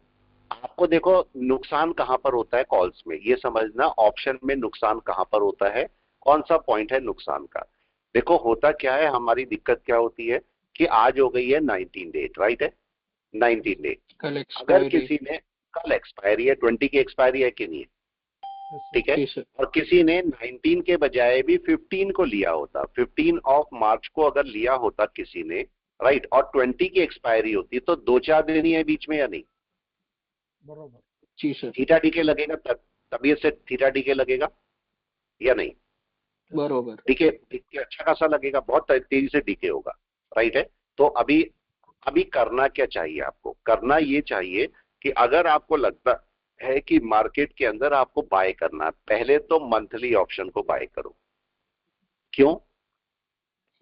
आपको देखो नुकसान कहां पर होता है कॉल्स में, ये समझना ऑप्शन में नुकसान कहां पर होता है, कौन सा पॉइंट है नुकसान का। देखो होता क्या है, हमारी दिक्कत क्या होती है कि आज हो गई है 19 डेट, राइट है, 19 डेट। कल अगर एक्सपायरी। किसी ने, कल एक्सपायरी है, 20 की एक्सपायरी है कि नहीं है, यस सर। ठीक है, जी सर। और किसी ने 19 के बजाय भी 15 को लिया होता, 15 ऑफ मार्च को अगर लिया होता किसी ने, राइट, और 20 की एक्सपायरी होती तो 2-4 दिन ही है बीच में या नहीं। बरोबर। जी सर। थीटा डीके लगेगा, तबीयत से थीटा डीके लगेगा या नहीं? बरोबर। डीके डीके अच्छा खासा लगेगा, बहुत तेजी से डीके होगा, राइट है। तो अभी अभी करना क्या चाहिए आपको? करना ये चाहिए कि अगर आपको लगता है कि मार्केट के अंदर आपको बाय करना है, पहले तो मंथली ऑप्शन को बाय करो। क्यों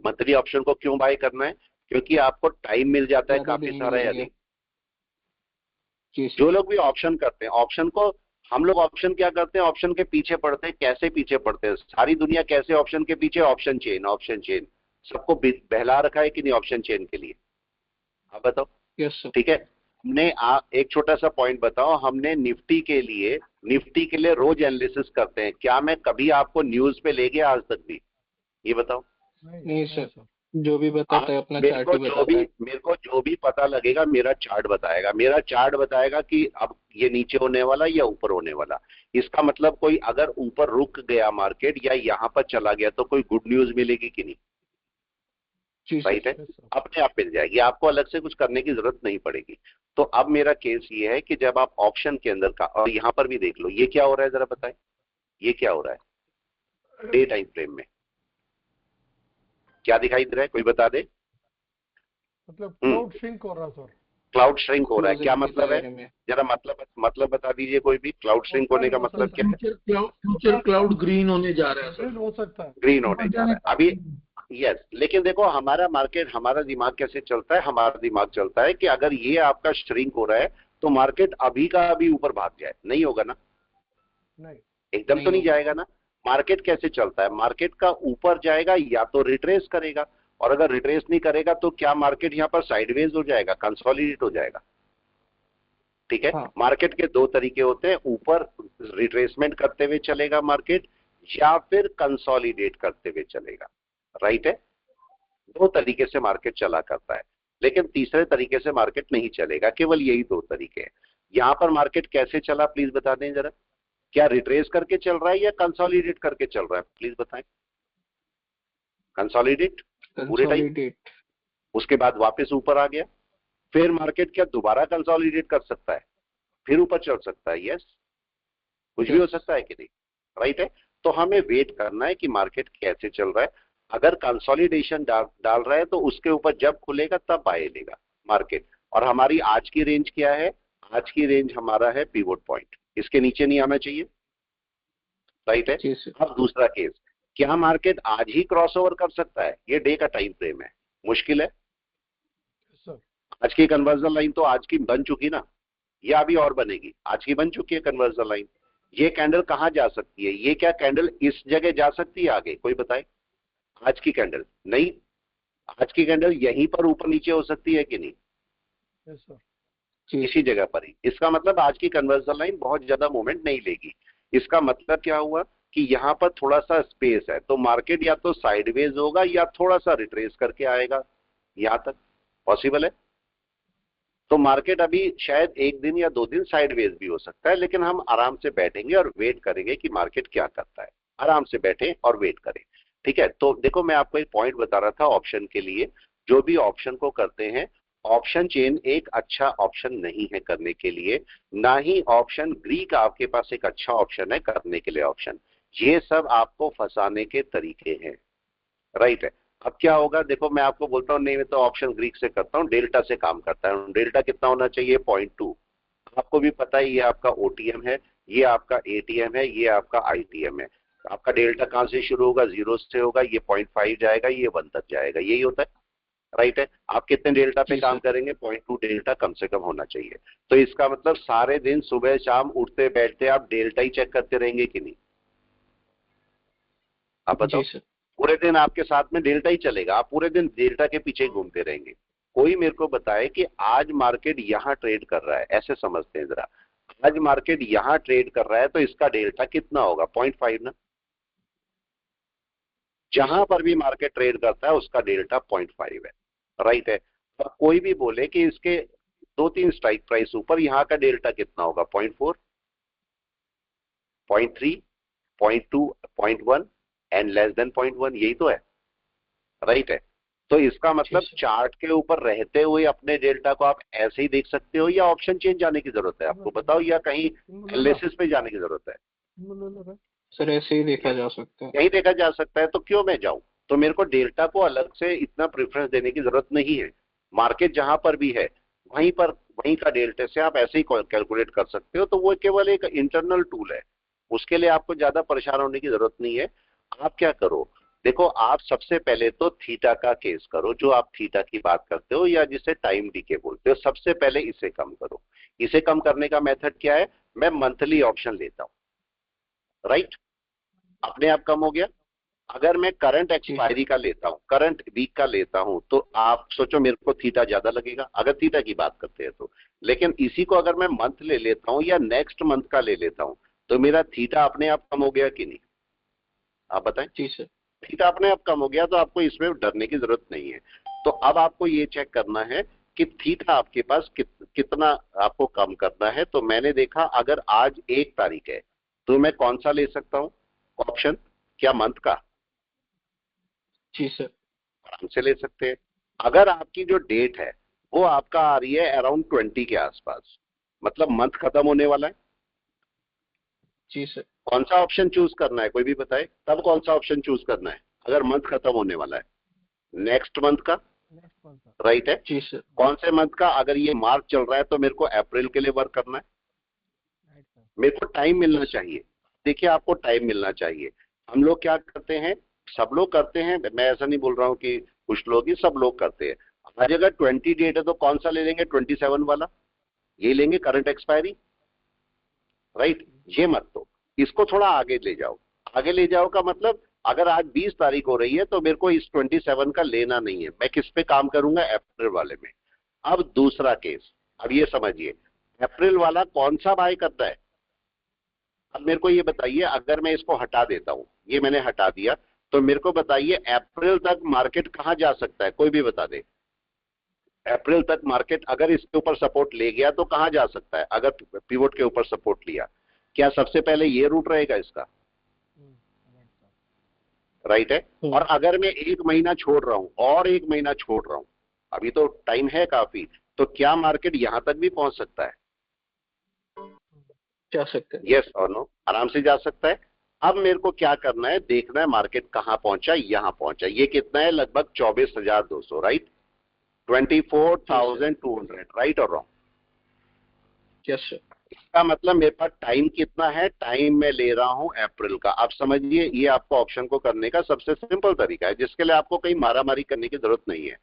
मंथली ऑप्शन को क्यों बाय करना है? क्योंकि आपको टाइम मिल जाता है ज्यादा काफी दिन सारा, या मिलेंगे। नहीं? जी जो सर। लोग भी ऑप्शन करते हैं, ऑप्शन को, हम लोग ऑप्शन क्या करते हैं, ऑप्शन के पीछे पड़ते हैं। कैसे पीछे पड़ते हैं? सारी दुनिया कैसे ऑप्शन के पीछे, ऑप्शन चेन, ऑप्शन चेन। सबको बहला रखा है कि नहीं ऑप्शन चेन के लिए? आप बताओ। Yes sir. ठीक है, हमने एक छोटा सा पॉइंट बताओ, हमने निफ्टी के लिए रोज एनालिसिस करते हैं, क्या मैं कभी आपको न्यूज पे ले गया आज तक भी? ये बताओ। नहीं सर, जो भी आप, बताता है अपना चार्ट ही बताता है। मेरे को जो भी पता लगेगा मेरा चार्ट बताएगा, मेरा चार्ट बताएगा कि अब ये नीचे होने वाला या ऊपर होने वाला। इसका मतलब कोई अगर ऊपर रुक गया मार्केट या यहां पर चला गया तो कोई गुड न्यूज मिलेगी कि नहीं? जी राइट है, सर। अपने आप मिल जाएगी, आपको अलग से कुछ करने की जरूरत नहीं पड़ेगी। तो अब मेरा केस ये है कि जब आप ऑप्शन के अंदर का, और यहां पर भी देख लो ये क्या हो रहा है, जरा बताएं ये क्या हो रहा है डे टाइम फ्रेम में, क्या दिखाई दे रहा है, कोई बता दे। मतलब क्लाउड श्रिंक हो रहा सर। क्लाउड श्रिंक हो रहा है, क्या क्लोजिंग के मतलब है? दायरे में। जरा मतलब बता दीजिए कोई भी, क्लाउड श्रिंक ओपन होने का हो मतलब सकता क्या है? फ्यूचर क्लाउड ग्रीन होने जा रहा है है, सर। हो सकता है। ग्रीन होने जा रहा है अभी। यस, लेकिन देखो हमारा मार्केट, हमारा दिमाग कैसे चलता है, हमारा दिमाग चलता है कि अगर ये आपका श्रिंक हो रहा है तो मार्केट अभी का अभी ऊपर भाग जाए, नहीं होगा ना, नहीं। एकदम तो नहीं नहीं होगा। जाएगा ना। मार्केट कैसे चलता है, मार्केट का ऊपर जाएगा या तो रिट्रेस करेगा, और अगर रिट्रेस नहीं करेगा तो क्या मार्केट यहां पर साइडवेज हो जाएगा, कंसोलिडेट हो जाएगा, ठीक है। हाँ। मार्केट के दो तरीके होते हैं, ऊपर रिट्रेसमेंट करते हुए चलेगा मार्केट, या फिर कंसोलिडेट करते हुए चलेगा, राइट है। दो तरीके से मार्केट चला करता है, लेकिन तीसरे तरीके से मार्केट नहीं चलेगा, केवल यही दो तरीके हैं। यहां पर मार्केट कैसे चला प्लीज बता दें जरा, क्या रिट्रेस करके चल रहा है या कंसोलिडेट करके चल रहा है, प्लीज बताएं। कंसोलिडेट पूरे टाइम, कंसोलिडेट। उसके बाद वापस ऊपर आ गया, फिर मार्केट क्या दोबारा कंसोलिडेट कर सकता है, फिर ऊपर चल सकता है, यस, कुछ भी हो यस। सकता है कि नहीं, राइट है। तो हमें वेट करना है कि मार्केट कैसे चल रहा है। अगर कंसोलिडेशन डाल रहा है तो उसके ऊपर जब खुलेगा तब बाय लेगा मार्केट। और हमारी आज की रेंज क्या है? आज की रेंज हमारा है पिवोट पॉइंट, इसके नीचे नहीं आना चाहिए, राइट है। जी सर। अब दूसरा केस, क्या मार्केट आज ही क्रॉसओवर कर सकता है? ये डे का टाइम फ्रेम है, मुश्किल है। Yes, sir. आज की कन्वर्जन लाइन तो आज की बन चुकी ना, या अभी और बनेगी? आज की बन चुकी है कन्वर्जन लाइन। ये कैंडल कहां जा सकती है? ये क्या कैंडल इस जगह जा सकती है आगे? कोई बताए? आज की कैंडल नहीं, आज की कैंडल यहीं पर ऊपर नीचे हो सकती है कि नहीं? Yes, sir. जी इसी जगह पर ही। इसका मतलब आज की कन्वर्जन लाइन बहुत ज्यादा मूवमेंट नहीं लेगी। इसका मतलब क्या हुआ कि यहाँ पर थोड़ा सा स्पेस है, तो मार्केट या तो साइडवेज होगा या थोड़ा सा रिट्रेस करके आएगा, यहां तक पॉसिबल है। तो मार्केट अभी शायद एक दिन या 2 दिन साइडवेज भी हो सकता है, लेकिन हम आराम से बैठेंगे और वेट करेंगे कि मार्केट क्या करता है। आराम से बैठें और वेट करें, ठीक है। तो देखो, मैं आपको एक पॉइंट बता रहा था ऑप्शन के लिए। जो भी ऑप्शन को करते हैं, ऑप्शन चेन एक अच्छा ऑप्शन नहीं है करने के लिए, ना ही ऑप्शन ग्रीक आपके पास एक अच्छा ऑप्शन है करने के लिए ऑप्शन। ये सब आपको फंसाने के तरीके हैं, राइट है। अब क्या होगा, देखो मैं आपको बोलता हूँ नहीं मैं तो ऑप्शन ग्रीक से करता हूँ, डेल्टा से काम करता है। डेल्टा कितना होना चाहिए? 0.2। आपको भी पता है ये आपका ओटीएम है, ये आपका एटीएम है, ये आपका आईटीएम है। आपका डेल्टा कहां से शुरू होगा? 0 से होगा, ये 0.5 जाएगा, ये 1 तक जाएगा, यही होता है, राइट है। आप कितने डेल्टा पे जी काम सर। करेंगे? 0.2 डेल्टा कम से कम होना चाहिए। तो इसका मतलब सारे दिन सुबह शाम उठते बैठते आप डेल्टा ही चेक करते रहेंगे कि नहीं? आप बताओ। जी सर। पूरे दिन आपके साथ में डेल्टा ही चलेगा, आप पूरे दिन डेल्टा के पीछे ही घूमते रहेंगे। कोई मेरे को बताए कि आज मार्केट यहां ट्रेड कर रहा है, ऐसे समझते हैं जरा। आज मार्केट यहां ट्रेड कर रहा है तो इसका डेल्टा कितना होगा? 0.5 ना। जहां पर भी मार्केट ट्रेड करता है उसका डेल्टा 0.5 है, राइट है। और कोई भी बोले कि इसके 2-3 स्ट्राइक प्राइस ऊपर यहाँ का डेल्टा कितना होगा? 0.4, 0.3, 0.2, 0.1 एंड लेस देन 0.1, यही तो है, राइट है। तो इसका मतलब सर। चार्ट के ऊपर रहते हुए अपने डेल्टा को आप ऐसे ही देख सकते हो, या ऑप्शन चेंज जाने की जरूरत है आपको? बताओ, या कहीं एनालिसिस पे जाने की जरूरत है? सर ऐसे ही देखा जा सकता है। यही देखा जा सकता है, तो क्यों मैं जाऊं? तो मेरे को डेल्टा को अलग से इतना प्रेफरेंस देने की जरूरत नहीं है। मार्केट जहां पर भी है वहीं का डेल्टा से आप ऐसे ही कैलकुलेट कर सकते हो। तो वो केवल एक इंटरनल टूल है, उसके लिए आपको ज्यादा परेशान होने की जरूरत नहीं है। आप क्या करो, देखो आप सबसे पहले तो थीटा का केस करो, जो आप थीटा की बात करते हो या जिसे टाइम डीके बोलते हो, सबसे पहले इसे कम करो। इसे कम करने का मेथड क्या है? मैं मंथली ऑप्शन लेता हूं, राइट, अपने आप कम हो गया। अगर मैं करंट जी सर। एक्सपायरी का लेता हूं, करंट वीक का लेता हूं, तो आप सोचो मेरे को थीटा ज्यादा लगेगा अगर थीटा की बात करते हैं तो। लेकिन इसी को अगर मैं मंथ ले लेता हूं या नेक्स्ट मंथ का ले लेता हूं, तो मेरा थीटा अपने आप कम हो गया कि नहीं? आप बताएं। जी सर। थीटा अपने आप कम हो गया, तो आपको इसमें डरने की जरूरत नहीं है। तो अब आपको ये चेक करना है कि थीटा आपके पास कितना आपको कम करना है। तो मैंने देखा अगर आज 1 तारीख है तो मैं कौन सा ले सकता हूं ऑप्शन? क्या मंथ का? जी सर। आराम से ले सकते हैं। अगर आपकी जो डेट है वो आपका आ रही है अराउंड 20 के आसपास, मतलब मंथ खत्म होने वाला है, जी सर। कौन सा ऑप्शन चूज करना है? कोई भी बताए तब कौन सा ऑप्शन चूज करना है अगर मंथ खत्म होने वाला है? नेक्स्ट मंथ का, नेक्स्ट मंथ का। राइट है। जी सर। कौन से मंथ का? अगर ये मार्च चल रहा है तो मेरे को अप्रैल के लिए वर्क करना है। Right sir. मेरे को टाइम मिलना यस। चाहिए। देखिए, आपको टाइम मिलना चाहिए। हम लोग क्या करते हैं, सब लोग करते हैं, मैं ऐसा नहीं बोल रहा हूँ कि कुछ लोग ही, सब लोग करते हैं। आज अगर 20 डेट है तो कौन सा ले लेंगे? 27 वाला, ये लेंगे करंट एक्सपायरी, राइट। ये मत तो, इसको थोड़ा आगे ले जाओ। आगे ले जाओ का मतलब अगर आज 20 तारीख हो रही है तो मेरे को इस 27 का लेना नहीं है, मैं किस पे काम करूंगा? अप्रैल वाले में। अब दूसरा केस, अब ये समझिए, अप्रैल वाला कौन सा बाय करता है? अब मेरे को ये बताइए, अगर मैं इसको हटा देता हूं, ये मैंने हटा दिया, तो मेरे को बताइए अप्रैल तक मार्केट कहां जा सकता है? कोई भी बता दे। अप्रैल तक मार्केट अगर इसके ऊपर सपोर्ट ले गया तो कहां जा सकता है? अगर पिवोट के ऊपर सपोर्ट लिया, क्या सबसे पहले ये रूट रहेगा इसका? Right sir. राइट है। और अगर मैं 1 महीना छोड़ रहा हूं और 1 महीना छोड़ रहा हूं, अभी तो टाइम है काफी, तो क्या मार्केट यहां तक भी पहुंच सकता है? जा सकते हैं। यस और नो? आराम से जा सकता है। अब मेरे को क्या करना है, देखना है मार्केट कहां पहुंचा, यहां पहुंचा। ये कितना है, लगभग 24,200, राइट, 24,200, राइट और रॉन्ग? Yes sir. इसका मतलब मेरे पास टाइम कितना है, टाइम मैं ले रहा हूं अप्रैल का। आप समझिए, ये आपको ऑप्शन को करने का सबसे सिंपल तरीका है, जिसके लिए आपको कहीं मारामारी करने की जरूरत नहीं है।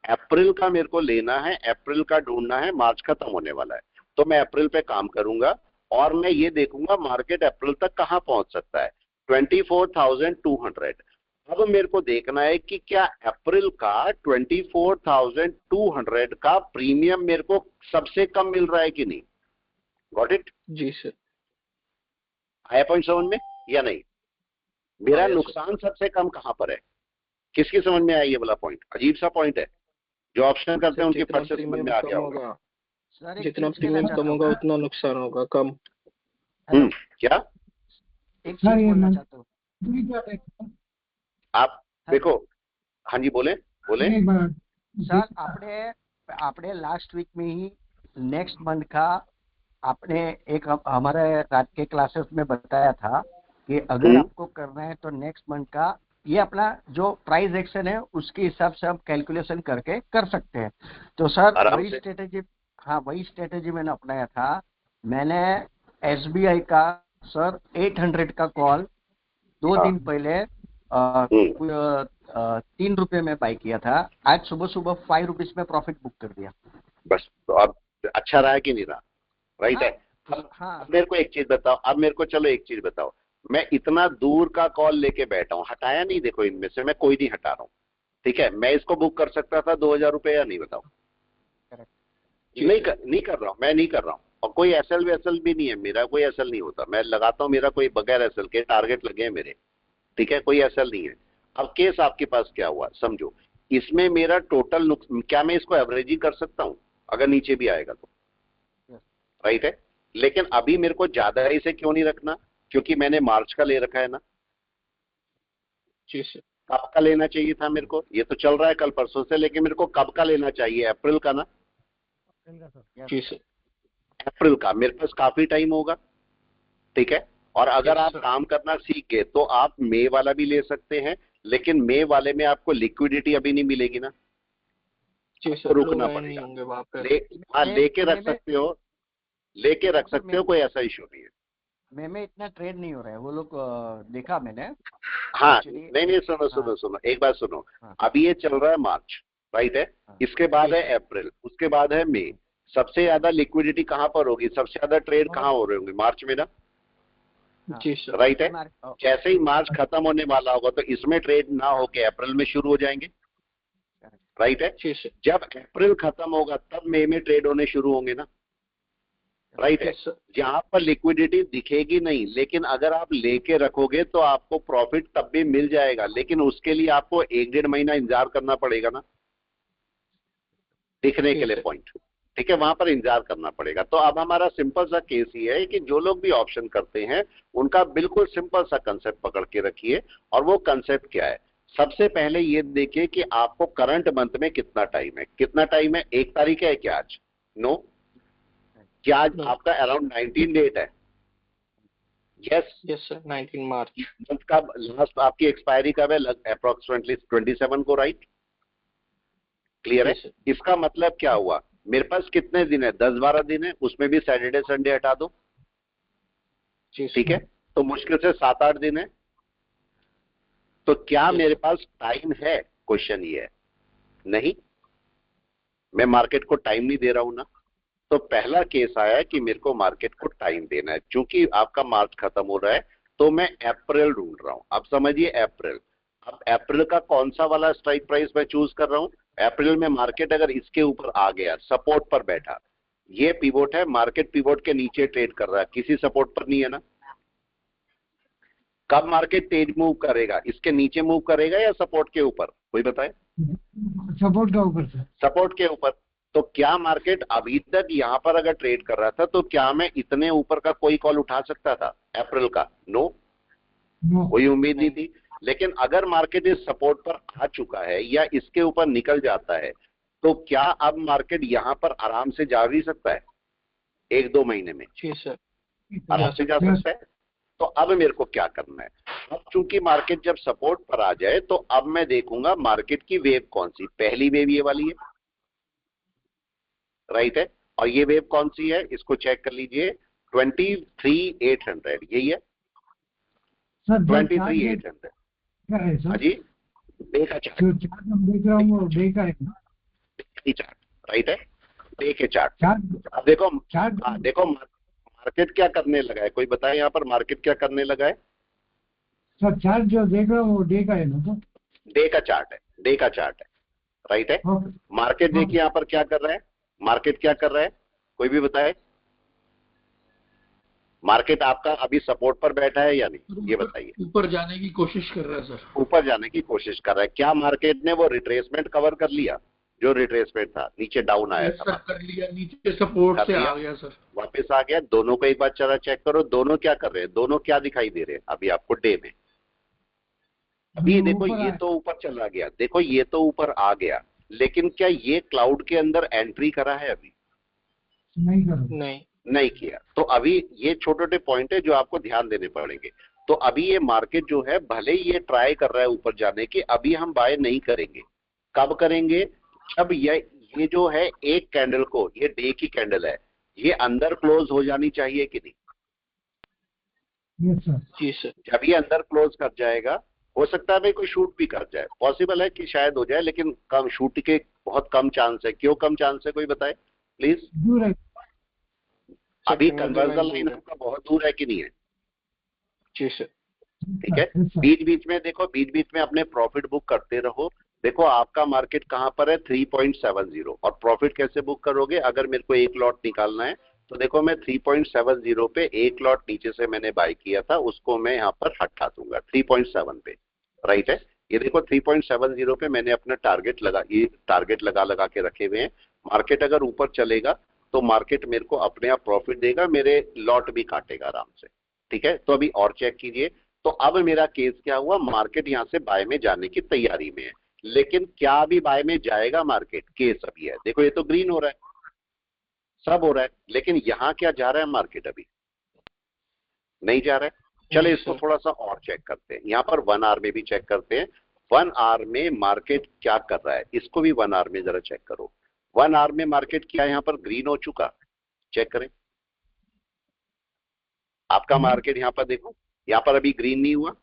अप्रैल का मेरे को लेना है, अप्रैल का ढूंढना है, मार्च खत्म होने वाला है, तो मैं अप्रैल पे काम करूंगा और मैं ये देखूंगा मार्केट अप्रैल तक कहां पहुंच सकता है, 24,200। अब मेरे को देखना है कि क्या अप्रैल का 24,200 का प्रीमियम मेरे को सबसे कम मिल रहा है कि नहीं। Got it? जी सर। आया पॉइंट समझ में या नहीं? मेरा आया सर। नुकसान सबसे कम कहां पर है, किसकी समझ में आया ये वाला पॉइंट? अजीब सा पॉइंट है, जो ऑप्शन करते हैं उनके जितना फट से समझ प्रीमियम में आ कम गया होगा। होगा, सर एक जितना टिप्स देना प्रीमियम चाहता कम हूँ होगा मैं। उतना नुकसान होगा कम। हेलो, क्या एक चीज बोलना चाहता हूँ। आप देखो? हाँ जी, बोले बोले। सर आपने लास्ट वीक में ही नेक्स्ट मंथ का आपने एक हमारे रात के क्लासेस में बताया था कि अगर आपको करना है तो नेक्स्ट मंथ का ये अपना जो प्राइस एक्शन है उसके हिसाब से हम कैलकुलेशन करके कर सकते हैं। तो सर आराम वही से। स्ट्रेटेजी, हाँ वही स्ट्रेटेजी मैंने अपनाया था। मैंने एसबीआई का सर 800 का कॉल 2 हाँ। दिन पहले हम्म, 3 रुपये में बाई किया था। आज सुबह सुबह 5 रुपीज में प्रॉफिट बुक कर दिया। बस तो अब अच्छा रहा कि नहीं रहा? राइट है। हाँ अब मेरे को एक चीज बताओ, अब मेरे को चलो एक चीज बताओ, मैं इतना दूर का कॉल लेके बैठा हूं, हटाया नहीं, देखो इनमें से मैं कोई नहीं हटा रहा हूं, ठीक है? मैं इसको बुक कर सकता था 2,000 रुपये या नहीं, बताओ? जी नहीं सर। नहीं कर रहा हूं, मैं नहीं कर रहा हूं। और कोई एसएल वैसल भी नहीं है, मेरा कोई एसएल नहीं होता, मैं लगाता हूं, मेरा कोई बगैर एसएल के टारगेट लगे हैं मेरे, ठीक है? कोई एसएल नहीं है। अब केस आपके पास क्या हुआ समझो, इसमें मेरा टोटल क्या मैं इसको एवरेजिंग कर सकता हूं अगर नीचे भी आएगा तो? राइट है। लेकिन अभी मेरे को ज्यादा ही से क्यों नहीं रखना, क्योंकि मैंने मार्च का ले रखा है ना। जी सर। कब का लेना चाहिए था मेरे को? ये तो चल रहा है कल परसों से, लेकिन मेरे को कब का लेना चाहिए? अप्रैल का ना। जी सर। अप्रैल का मेरे पास काफी टाइम होगा, ठीक है? और अगर यस आप सर। काम करना सीख गए तो आप मई वाला भी ले सकते हैं, लेकिन मई वाले में आपको लिक्विडिटी अभी नहीं मिलेगी ना, जी आपको सर, फ्लो रुकना बैन नहीं पड़ेगा। होंगे वहां पे। ले हाँ, लेके रख मैं सकते हो, लेके रख सकते हो, कोई ऐसा इशू नहीं है। में इतना ट्रेड नहीं हो रहा है वो लोग, देखा मैंने हाँ एक्चुअली। नहीं नहीं, सुनो हाँ सुनो सुनो, एक बात सुनो। हाँ अभी ये चल रहा है मार्च, राइट है? हाँ इसके बाद जी है सर। अप्रैल, उसके बाद है मई। सबसे ज्यादा लिक्विडिटी कहां पर होगी, सबसे ज्यादा ट्रेड कहां हो रहे होंगे? मार्च में ना, हाँ। जी सर। राइट है? मार्क जैसे ही मार्च खत्म होने वाला होगा तो इसमें ट्रेड ना होके अप्रैल में शुरू हो जाएंगे, राइट है? जी सर। जब अप्रैल खत्म होगा तब मई में ट्रेड होने शुरू होंगे ना, राइट है? Yes sir. जहां पर लिक्विडिटी दिखेगी नहीं, लेकिन अगर आप लेके रखोगे तो आपको प्रॉफिट तब भी मिल जाएगा, लेकिन उसके लिए आपको 1-1.5 महीना इंतजार करना पड़ेगा ना, दिखने जी के लिए सर। पॉइंट, ठीक है? वहां पर इंतजार करना पड़ेगा। तो अब हमारा सिंपल सा केस ही है कि जो लोग भी ऑप्शन करते हैं उनका बिल्कुल सिंपल सा कंसेप्ट पकड़ के रखिए। और वो कंसेप्ट क्या है? सबसे पहले ये देखिए कि आपको करंट मंथ में कितना टाइम है। कितना टाइम है? 1 तारीख है क्या आज? नो। क्या आज नो। आपका अराउंड 19 डेट है? यस। यस सर, 19 मार्च। मंथ का लास्ट आपकी एक्सपायरी कब है? अप्रोक्सीमेटली 27 को, राइट? क्लियर जी है? सर। इसका मतलब क्या हुआ, मेरे पास कितने दिन है? 10-12 दिन है, उसमें भी सैटरडे संडे हटा दो, जी ठीक सर। है? तो मुश्किल से 7-8 दिन है। तो क्या यस मेरे सर। पास टाइम है? क्वेश्चन ये है। नहीं, मैं मार्केट को टाइम नहीं दे रहा हूं ना। तो पहला केस आया कि मेरे को मार्केट को टाइम देना है, क्योंकि आपका मार्च खत्म हो रहा है, तो मैं अप्रैल ढूंढ रहा हूं। अब समझिए अप्रैल, अब अप्रैल का कौन सा वाला स्ट्राइक प्राइस मैं चूज कर रहा हूं? अप्रैल में मार्केट अगर इसके ऊपर आ गया, सपोर्ट पर बैठा, ये पिवोट है, मार्केट पिवोट के नीचे ट्रेड कर रहा है, किसी सपोर्ट पर नहीं है ना। कब मार्केट तेज मूव करेगा? इसके नीचे मूव करेगा या सपोर्ट के ऊपर? कोई बताए? सपोर्ट का ऊपर से। सपोर्ट के ऊपर। तो क्या मार्केट अभी तक यहां पर अगर ट्रेड कर रहा था तो क्या मैं इतने ऊपर का कोई कॉल उठा सकता था अप्रैल का? नो, कोई उम्मीद नहीं थी। लेकिन अगर मार्केट इस सपोर्ट पर आ चुका है या इसके ऊपर निकल जाता है, तो क्या अब मार्केट यहां पर आराम से जा भी सकता है 1-2 महीने में? जी सर। आराम यस से जा सकता है। तो अब मेरे को क्या करना है, अब चूंकि मार्केट जब सपोर्ट पर आ जाए तो अब मैं देखूंगा मार्केट की वेव कौन सी, पहली वेव ये वाली है, राइट है, और ये वेव कौन सी है इसको चेक कर लीजिए, 23,800 यही है, सर 23,800। क्या है हाँ सर? जी, डे का चार्ट, जो चार्ट हम देख रहा हूँ वो डे का है ना? चार्ट राइट है, डे के चार्ट। चार्ट अब देखो, चार्ट हाँ देखो मार्केट क्या करने लगा है, कोई बताए यहाँ पर मार्केट क्या करने लगा है? सर चार्ट जो देख रहा हूँ वो डे का है ना सर? डे का चार्ट है, डे का चार्ट है, राइट है। ओके मार्केट देखिए यहाँ पर क्या कर रहा है, मार्केट क्या कर रहा है, कोई भी बताए? मार्केट आपका अभी सपोर्ट पर बैठा है या नहीं, ये बताइए। ऊपर जाने की कोशिश कर रहा है सर, ऊपर जाने की कोशिश कर रहा है। क्या मार्केट ने वो रिट्रेसमेंट कवर कर लिया, जो रिट्रेसमेंट था, नीचे डाउन आया था, सर कर लिया, नीचे सपोर्ट से आ गया सर, वापस आ गया। दोनों को एक बार चला चेक करो, दोनों क्या कर रहे हैं, दोनों क्या दिखाई दे रहे हैं अभी आपको डे में? अभी देखो ये तो ऊपर चला गया, देखो ये तो ऊपर आ गया, लेकिन क्या ये क्लाउड के अंदर एंट्री करा है? अभी नहीं करो। नहीं किया। तो अभी ये छोटे छोटे पॉइंट है जो आपको ध्यान देने पड़ेंगे। तो अभी ये मार्केट जो है भले ही ये ट्राई कर रहा है ऊपर जाने की, अभी हम बाय नहीं करेंगे। कब करेंगे? जब ये जो है एक कैंडल को, ये डे की कैंडल है, ये अंदर क्लोज हो जानी चाहिए कि नहीं? Yes sir. जी सर। जब ये अंदर क्लोज कर जाएगा, हो सकता है भाई कोई शूट भी कर जाए, पॉसिबल है कि शायद हो जाए, लेकिन कम शूट के बहुत कम चांस है। क्यों कम चांस है, कोई बताए प्लीज? दूर है। अभी कन्वर्जन लाइन आपका बहुत दूर है कि नहीं है? जी सर। ठीक है, बीच बीच में देखो, बीच बीच में अपने प्रॉफिट बुक करते रहो। देखो आपका मार्केट कहां पर है, 3.70, और प्रॉफिट कैसे बुक करोगे? अगर मेरे को एक लॉट निकालना है तो देखो मैं 3.70 पे एक लॉट नीचे से मैंने बाय किया था, उसको मैं यहाँ पर हटा दूंगा 3.7 पे, राइट है। ये देखो 3.70 पे मैंने अपना टारगेट लगा के रखे हुए हैं। मार्केट अगर ऊपर चलेगा तो मार्केट मेरे को अपने आप प्रॉफिट देगा, मेरे लॉट भी काटेगा आराम से। ठीक है, तो अभी और चेक कीजिए। तो अब मेरा केस क्या हुआ, मार्केट यहां से बाय में जाने की तैयारी में है, लेकिन क्या अभी बाय में जाएगा मार्केट? केस अभी है, देखो ये तो ग्रीन हो रहा है, सब हो रहा है, लेकिन यहां क्या जा रहा है मार्केट? अभी नहीं जा रहा है। चले इसको थोड़ा सा और चेक करते हैं, यहाँ पर 1 आवर में भी चेक करते हैं। 1 आवर में मार्केट क्या कर रहा है, इसको भी 1 आवर में जरा चेक करो। 1 आवर में मार्केट क्या यहाँ पर ग्रीन हो चुका, चेक करें आपका मार्केट। यहाँ पर देखो, यहाँ पर अभी ग्रीन नहीं हुआ,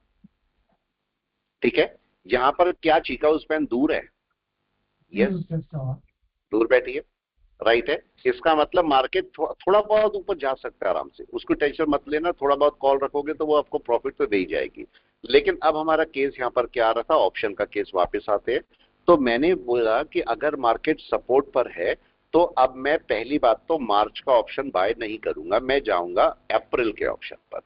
ठीक है। यहाँ पर क्या चिकागो स्पैन दूर है, यस दूर बैठी है, राइट है। इसका मतलब मार्केट थोड़ा बहुत ऊपर जा सकता है आराम से, उसको टेंशन मत लेना। थोड़ा बहुत कॉल रखोगे तो वो आपको प्रॉफिट तो दे ही जाएगी। लेकिन अब हमारा केस यहाँ पर क्या आ रहा था, ऑप्शन का केस। वापस आते हैं तो मैंने बोला कि अगर मार्केट सपोर्ट पर है तो अब मैं पहली बात तो मार्च का ऑप्शन बाय नहीं करूंगा, मैं जाऊंगा अप्रैल के ऑप्शन पर।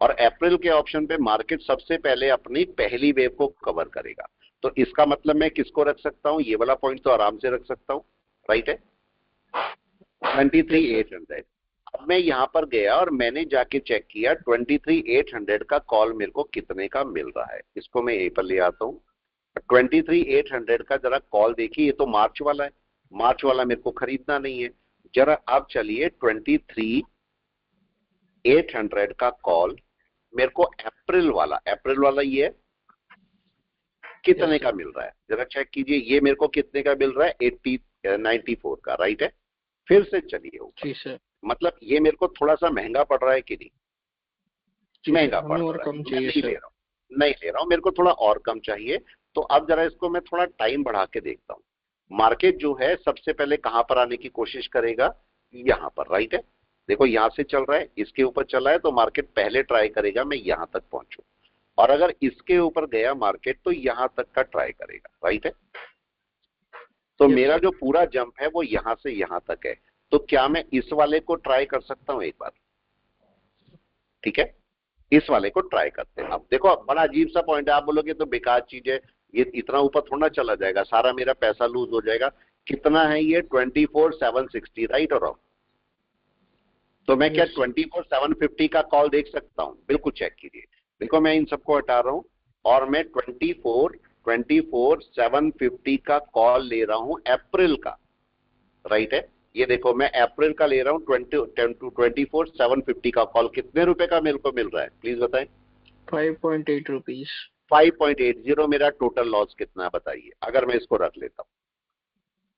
और अप्रैल के ऑप्शन पे मार्केट सबसे पहले अपनी पहली वेव को कवर करेगा। तो इसका मतलब मैं किसको रख सकता हूं, ये वाला पॉइंट तो आराम से रख सकता हूं, राइट है, 23,800। अब मैं यहां पर गया और मैंने जाके चेक किया 23,800 का कॉल मेरे को कितने का मिल रहा है। इसको मैं यहीं पर ले आता हूं। 23,800 का जरा कॉल देखिए, ये तो मार्च वाला है, मार्च वाला मेरे को खरीदना नहीं है। जरा अब चलिए 23,800 का कॉल मेरे को अप्रैल वाला ये कितने का मिल रहा है, जरा चेक कीजिए। ये मेरे को कितने का मिल रहा है, 94 का, राइट है। फिर से चलिए ऊपर, मतलब ये मेरे को थोड़ा सा महंगा पड़ रहा है कि नहीं? महंगा पड़ रहा है, नहीं ले रहा हूं, मेरे को थोड़ा और कम चाहिए। तो अब जरा इसको मैं थोड़ा टाइम बढ़ा के देखता हूँ। मार्केट जो है सबसे पहले कहां पर आने की कोशिश करेगा, यहां पर, राइट है। देखो यहां से चल रहा है, इसके ऊपर चला है, तो मार्केट पहले ट्राई करेगा मैं यहां तक पहुंचू, और अगर इसके ऊपर गया मार्केट तो यहां तक का ट्राई करेगा, राइट है। तो मेरा जो पूरा जंप है वो यहां से यहां तक है। तो क्या मैं इस वाले को ट्राई कर सकता हूं एक बार? ठीक है, इस वाले को ट्राई करते हैं। अब देखो बड़ा अजीब सा पॉइंट है, आप बोलोगे तो बेकार चीज है, ये इतना ऊपर थोड़ा चला जाएगा, सारा मेरा पैसा लूज हो जाएगा। कितना है ये, 24,760, राइट और रॉन्ग? तो मैं क्या 24,750 का कॉल देख सकता हूं? बिल्कुल चेक कीजिए। देखो मैं इन सबको हटा रहा हूं और मैं 24,750 का कॉल ले रहा हूं अप्रैल का, राइट है। ये देखो मैं अप्रैल का ले रहा हूँ 10 to 24 750 का कॉल, कितने रुपए का मेरे को मिल रहा है प्लीज बताएं? 5.8 रुपीज। 5.80। मेरा टोटल लॉस कितना है बताइए अगर मैं इसको रख लेता हूँ?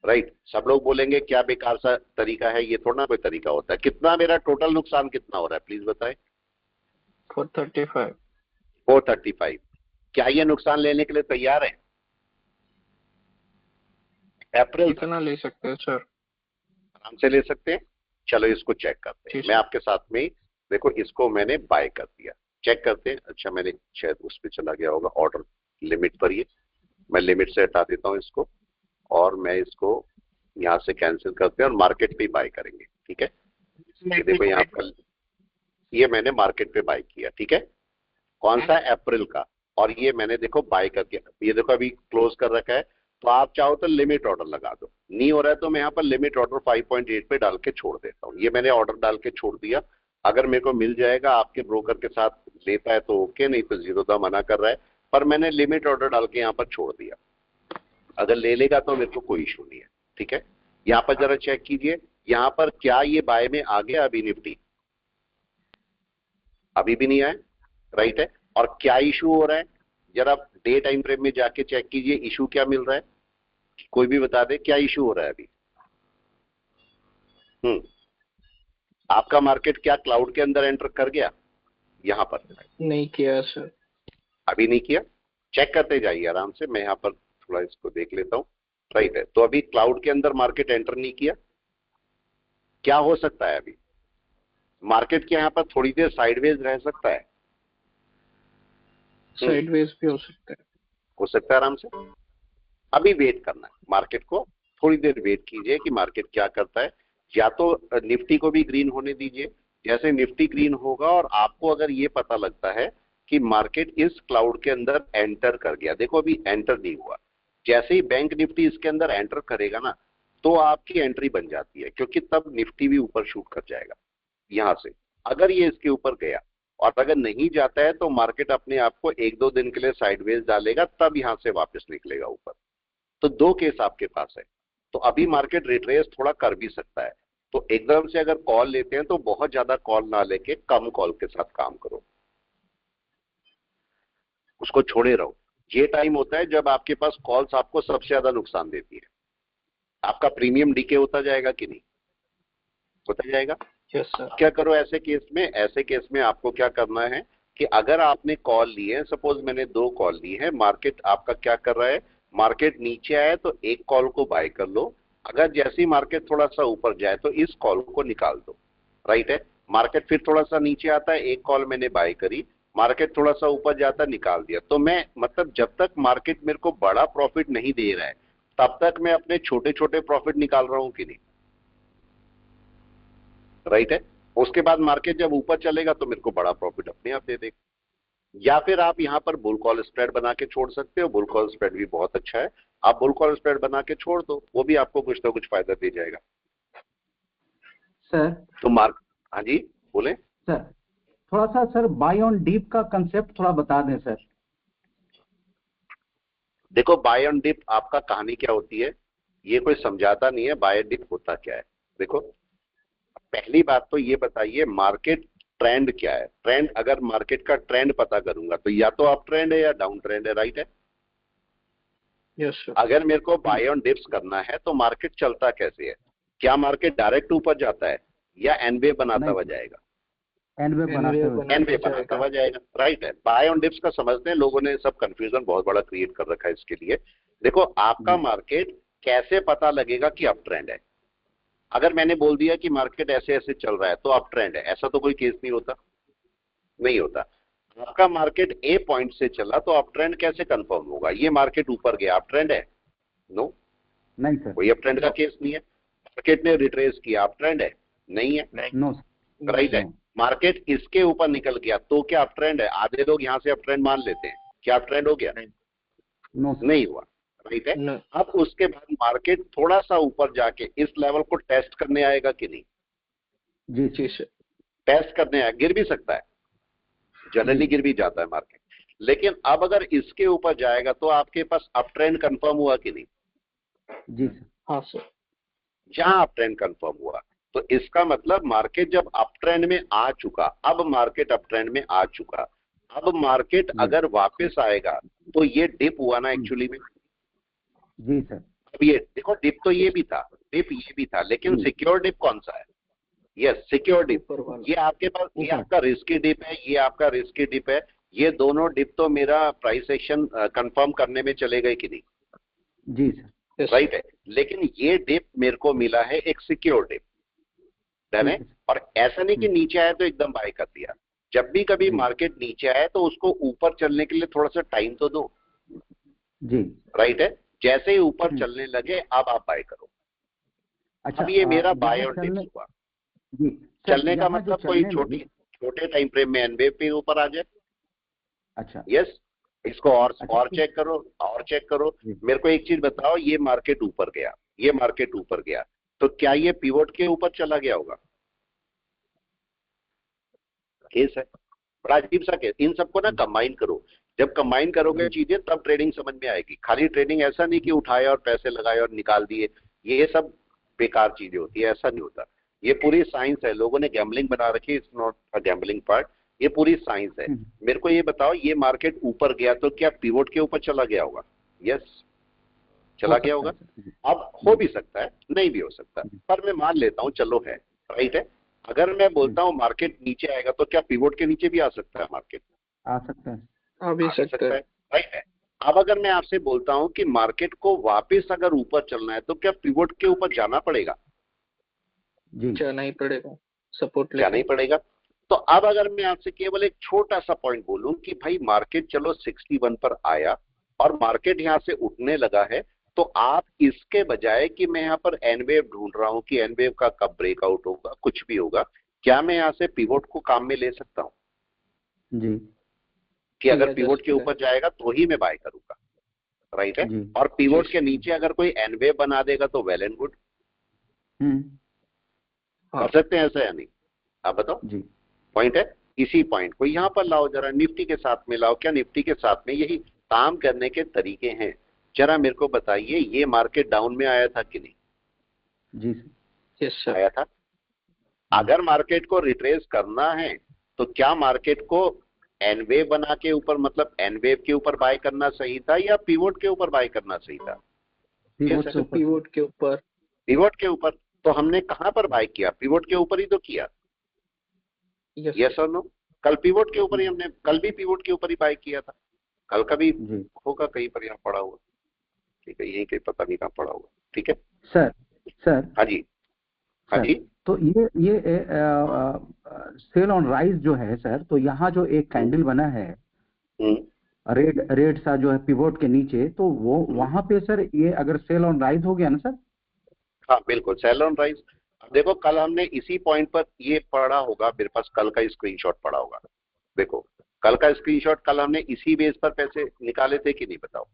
राइट, सब लोग बोलेंगे क्या बेकार सा तरीका है, ये थोड़ा ना कोई तरीका होता है। कितना मेरा टोटल नुकसान कितना हो रहा है प्लीज बताएं? 435। 435। क्या ये नुकसान लेने के लिए तैयार है? अप्रैल तक कितना ले सकते हैं सर? आराम से ले सकते हैं। चलो इसको चेक करते हैं, जी मैं सर। आपके साथ में देखो इसको मैंने बाय कर दिया, चेक करते हैं। अच्छा मैंने शायद उस पर चला गया होगा ऑर्डर लिमिट पर, ये मैं लिमिट से हटा देता हूँ इसको और मैं इसको यहाँ से कैंसिल करते हैं और मार्केट पे बाय करेंगे। ठीक है, ये देखो यहाँ पर ये मैंने मार्केट पे बाय किया। ठीक है, कौन सा? अप्रैल का। और ये मैंने देखो बाय करके, ये देखो अभी क्लोज कर रखा है। तो आप चाहो तो लिमिट ऑर्डर लगा दो, नहीं हो रहा है तो मैं यहाँ पर लिमिट ऑर्डर 5.8 पे डाल के छोड़ देता हूँ। ये मैंने ऑर्डर डाल के छोड़ दिया। अगर मेरे को मिल जाएगा आपके ब्रोकर के साथ लेता है तो ओके, नहीं तो जीरो दा मना कर रहा है, पर मैंने लिमिट ऑर्डर डाल के यहाँ पर छोड़ दिया। अगर ले लेगा तो मेरे को कोई इशू नहीं है। ठीक है, यहाँ पर जरा चेक कीजिए, यहाँ पर क्या ये बाय में आ गया अभी निफ्टी? अभी भी नहीं आया, राइट है। और क्या इशू हो रहा है जरा डे टाइम फ्रेम में जाके चेक कीजिए, इशू क्या मिल रहा है? कोई भी बता दे क्या इशू हो रहा है अभी? आपका मार्केट क्या क्लाउड के अंदर एंटर कर गया? यहाँ पर नहीं किया सर। अभी नहीं किया, चेक करते जाइए आराम से। मैं यहाँ पर थोड़ा इसको देख लेता हूँ, राइट है। तो अभी क्लाउड के अंदर मार्केट एंटर नहीं किया, क्या हो सकता है? अभी मार्केट के यहाँ पर थोड़ी देर साइडवेज रह सकता है, साइडवेज भी हो सकता है आराम से। अभी वेट करना है मार्केट को, थोड़ी देर वेट कीजिए कि मार्केट क्या करता है। या तो निफ्टी को भी ग्रीन होने दीजिए, जैसे निफ्टी ग्रीन होगा और आपको अगर ये पता लगता है कि मार्केट इस क्लाउड के अंदर एंटर कर गया, देखो अभी एंटर नहीं हुआ, जैसे ही बैंक निफ्टी इसके अंदर एंटर करेगा ना तो आपकी एंट्री बन जाती है, क्योंकि तब निफ्टी भी ऊपर शूट कर जाएगा यहां से। अगर ये इसके ऊपर गया और अगर नहीं जाता है तो मार्केट अपने आप को 1-2 दिन के लिए साइडवेज डालेगा, तब यहां से वापस निकलेगा ऊपर। तो दो केस आपके पास है। तो अभी मार्केट रिट्रेस थोड़ा कर भी सकता है, तो एकदम से अगर कॉल लेते हैं तो बहुत ज्यादा कॉल ना लेके कम कॉल के साथ काम करो, उसको छोड़े रहो। ये टाइम होता है जब आपके पास कॉल्स आपको सबसे ज्यादा नुकसान देती है। आपका प्रीमियम डीके होता जाएगा कि नहीं? होता जाएगा। Yes sir. क्या करो ऐसे केस में? ऐसे केस में आपको क्या करना है कि अगर आपने कॉल ली है, सपोज मैंने 2 कॉल ली है, मार्केट आपका क्या कर रहा है, मार्केट नीचे आए तो एक कॉल को बाय कर लो, अगर जैसी मार्केट थोड़ा सा ऊपर जाए तो इस कॉल को निकाल दो, राइट है। मार्केट फिर थोड़ा सा नीचे आता है, एक कॉल मैंने बाय करी, मार्केट थोड़ा सा ऊपर जाता है, निकाल दिया। तो मैं मतलब जब तक मार्केट मेरे को बड़ा प्रॉफिट नहीं दे रहा है तब तक मैं अपने छोटे छोटे प्रॉफिट निकाल रहा हूं कि नहीं, राइट है। उसके बाद मार्केट जब ऊपर चलेगा तो मेरे को बड़ा प्रॉफिट अपने आप दे देगा। या फिर आप यहां पर बुल कॉल स्प्रेड बना के छोड़ सकते हो, बुल कॉल स्प्रेड भी बहुत अच्छा है, आप बुल कॉल स्प्रेड बना के छोड़ दो, वो भी आपको कुछ ना कुछ फायदा दे जाएगा। सर तो हाँ जी बोले सर, थोड़ा सा सर बाय ऑन डिप का कंसेप्ट थोड़ा बता दें सर। देखो बाय ऑन डिप आपका कहानी क्या होती है, ये कोई समझाता नहीं है बाय डिप होता क्या है। देखो पहली बात तो ये बताइए मार्केट ट्रेंड क्या है। ट्रेंड, अगर मार्केट का ट्रेंड पता करूंगा तो या तो अप ट्रेंड है या डाउन ट्रेंड है, राइट है। Yes sir. अगर मेरे को बाय ऑन डिप्स करना है तो मार्केट चलता कैसे है? क्या मार्केट डायरेक्ट ऊपर जाता है या एनवे बनाता हुआ जाएगा? एनवे बनाता हुआ जाएगा, राइट है। बाय ऑन डिप्स का समझते हैं, लोगों ने सब कंफ्यूजन बहुत बड़ा क्रिएट कर रखा है इसके लिए। देखो आपका मार्केट कैसे पता लगेगा कि अप ट्रेंड है? अगर मैंने बोल दिया कि मार्केट ऐसे ऐसे चल रहा है तो अप ट्रेंड है, ऐसा तो कोई केस नहीं होता, नहीं होता। आपका मार्केट ए पॉइंट से चला तो अप ट्रेंड कैसे कंफर्म होगा? ये मार्केट ऊपर गया, अप ट्रेंड है? नो, नहीं सर, कोई अप ट्रेंड का केस नहीं है। मार्केट ने रिट्रेस किया, अप ट्रेंड है? नहीं है, नो राइट है। मार्केट इसके ऊपर निकल गया तो क्या अप ट्रेंड है? आधे लोग यहां से अप ट्रेंड मान लेते हैं, क्या अप ट्रेंड हो गया? नो नहीं हुआ, राइट है। अब उसके बाद मार्केट थोड़ा सा ऊपर जाके इस लेवल को टेस्ट करने आएगा कि नहीं? जी जी सर, टेस्ट करने आएगा, गिर भी सकता है, जनरली गिर भी जाता है मार्केट, लेकिन अब अगर इसके ऊपर जाएगा तो आपके पास अप ट्रेंड कंफर्म हुआ कि नहीं? जी सर। हाँ सर। जहां अप ट्रेंड कंफर्म हुआ। तो इसका मतलब मार्केट जब अप ट्रेंड में आ चुका, अब मार्केट अप ट्रेंड में आ चुका, अब मार्केट अगर वापस आएगा तो ये डिप हुआ ना एक्चुअली में। जी सर। अब ये देखो, डिप तो ये भी था, डिप ये भी था, लेकिन सिक्योर डिप कौन सा है? Yes, secure dip. ये आपके पास, ये आपका रिस्की डिप है, ये आपका रिस्की डिप है। ये दोनों डिप तो मेरा प्राइस एक्शन कंफर्म करने में चले गए कि नहीं? जी सर। राइट है। लेकिन ये डिप मेरे को मिला है एक सिक्योर डिप, डन है। और ऐसा नहीं कि नीचे आया तो एकदम बाय कर दिया। जब भी कभी मार्केट नीचे आए तो उसको ऊपर चलने के लिए थोड़ा सा टाइम तो दो। जी, राइट है। जैसे ही ऊपर चलने लगे अब आप बाय करो। अच्छा, अब ये मेरा बाय और डिप हुआ। जी, चलने का मतलब कोई छोटे टाइम फ्रेम में एनवेव पे ऊपर आ जाए। अच्छा, यस, इसको और चेक करो, और चेक करो। मेरे को एक चीज बताओ, ये मार्केट ऊपर गया, ये मार्केट ऊपर गया, तो क्या ये पिवोट के ऊपर चला गया होगा? केस है, बड़ा अजीब सा केस। इन सबको ना कंबाइन करो। जब कंबाइन करोगे चीजें तब ट्रेडिंग समझ में आएगी। खाली ट्रेडिंग ऐसा नहीं कि उठाए और पैसे लगाए और निकाल दिए, ये सब बेकार चीजें होती है, ऐसा नहीं होता। ये पूरी साइंस है। लोगों ने गैम्बलिंग बना रखी है, it's not a gambling part, ये पूरी साइंस है। मेरे को ये बताओ, ये मार्केट ऊपर गया तो क्या पिवोट के ऊपर चला गया होगा? यस, चला गया होगा। अब हो भी सकता है, नहीं भी हो सकता, पर मैं मान लेता हूं चलो है, राइट है। अगर मैं बोलता हूं मार्केट नीचे आएगा तो क्या पिवोट के नीचे भी आ सकता है? मार्केट आ सकता है, आ भी सकता है, राइट है। अब अगर मैं आपसे बोलता हूं कि मार्केट को वापस अगर ऊपर चलना है तो क्या पिवोट के ऊपर जाना पड़ेगा? जी, जाना ही पड़ेगा, सपोर्ट जाना ही पड़ेगा। तो अब अगर मैं आपसे केवल एक छोटा सा पॉइंट बोलूं कि भाई मार्केट चलो 61 पर आया और मार्केट यहां से उठने लगा है, तो आप इसके बजाय कि मैं यहां पर एनवेव ढूंढ रहा हूं कि एनवेव का कब ब्रेकआउट होगा, कुछ भी होगा, क्या मैं यहां से पिवोट को काम में ले सकता हूं? जी, कि अगर पिवोट के ऊपर जाएगा तो ही मैं बाय करूंगा, राइट है। और पिवोट के नीचे अगर कोई एनवेव बना देगा तो वेल एंड गुड। कर सकते हैं ऐसा या नहीं? आप बताओ। जी, पॉइंट है। इसी पॉइंट को यहां पर लाओ, जरा निफ्टी के साथ में लाओ। क्या निफ्टी के साथ में यही काम करने के तरीके हैं? जरा मेरे को बताइए, ये मार्केट डाउन में आया था कि नहीं? जी सर, यस सर, आया था। अगर मार्केट को रिट्रेस करना है तो क्या मार्केट को एनवेव बना के ऊपर, मतलब एनवेव के ऊपर बाय करना सही था या पिवोट के ऊपर बाय करना सही था? पिवोट के ऊपर। पिवोट के ऊपर। तो हमने कहां पर बाय किया? पिवोट के ऊपर ही तो किया। यस और नो? कल पिवोट के ऊपर ही हमने, कल भी पिवोट के ऊपर ही बाय किया था। कल का भी होगा कहीं पर यहाँ पड़ा हुआ, ठीक है, यही कहीं पता नहीं कहाँ पड़ा हुआ। ठीक है सर। सर, हाँ जी, हाँ जी। तो ये सेल ऑन राइज जो है सर, तो यहाँ जो एक कैंडल बना है रेड सा जो है पिवोट के नीचे, तो वो वहां पे सर ये अगर सेल ऑन राइज हो गया ना सर? हाँ बिल्कुल, सेल ऑन राइज। देखो कल हमने इसी पॉइंट पर ये पढ़ा होगा, मेरे पास कल का स्क्रीनशॉट पड़ा होगा। देखो कल का स्क्रीनशॉट, कल हमने इसी बेस पर पैसे निकाले थे कि नहीं बताओ?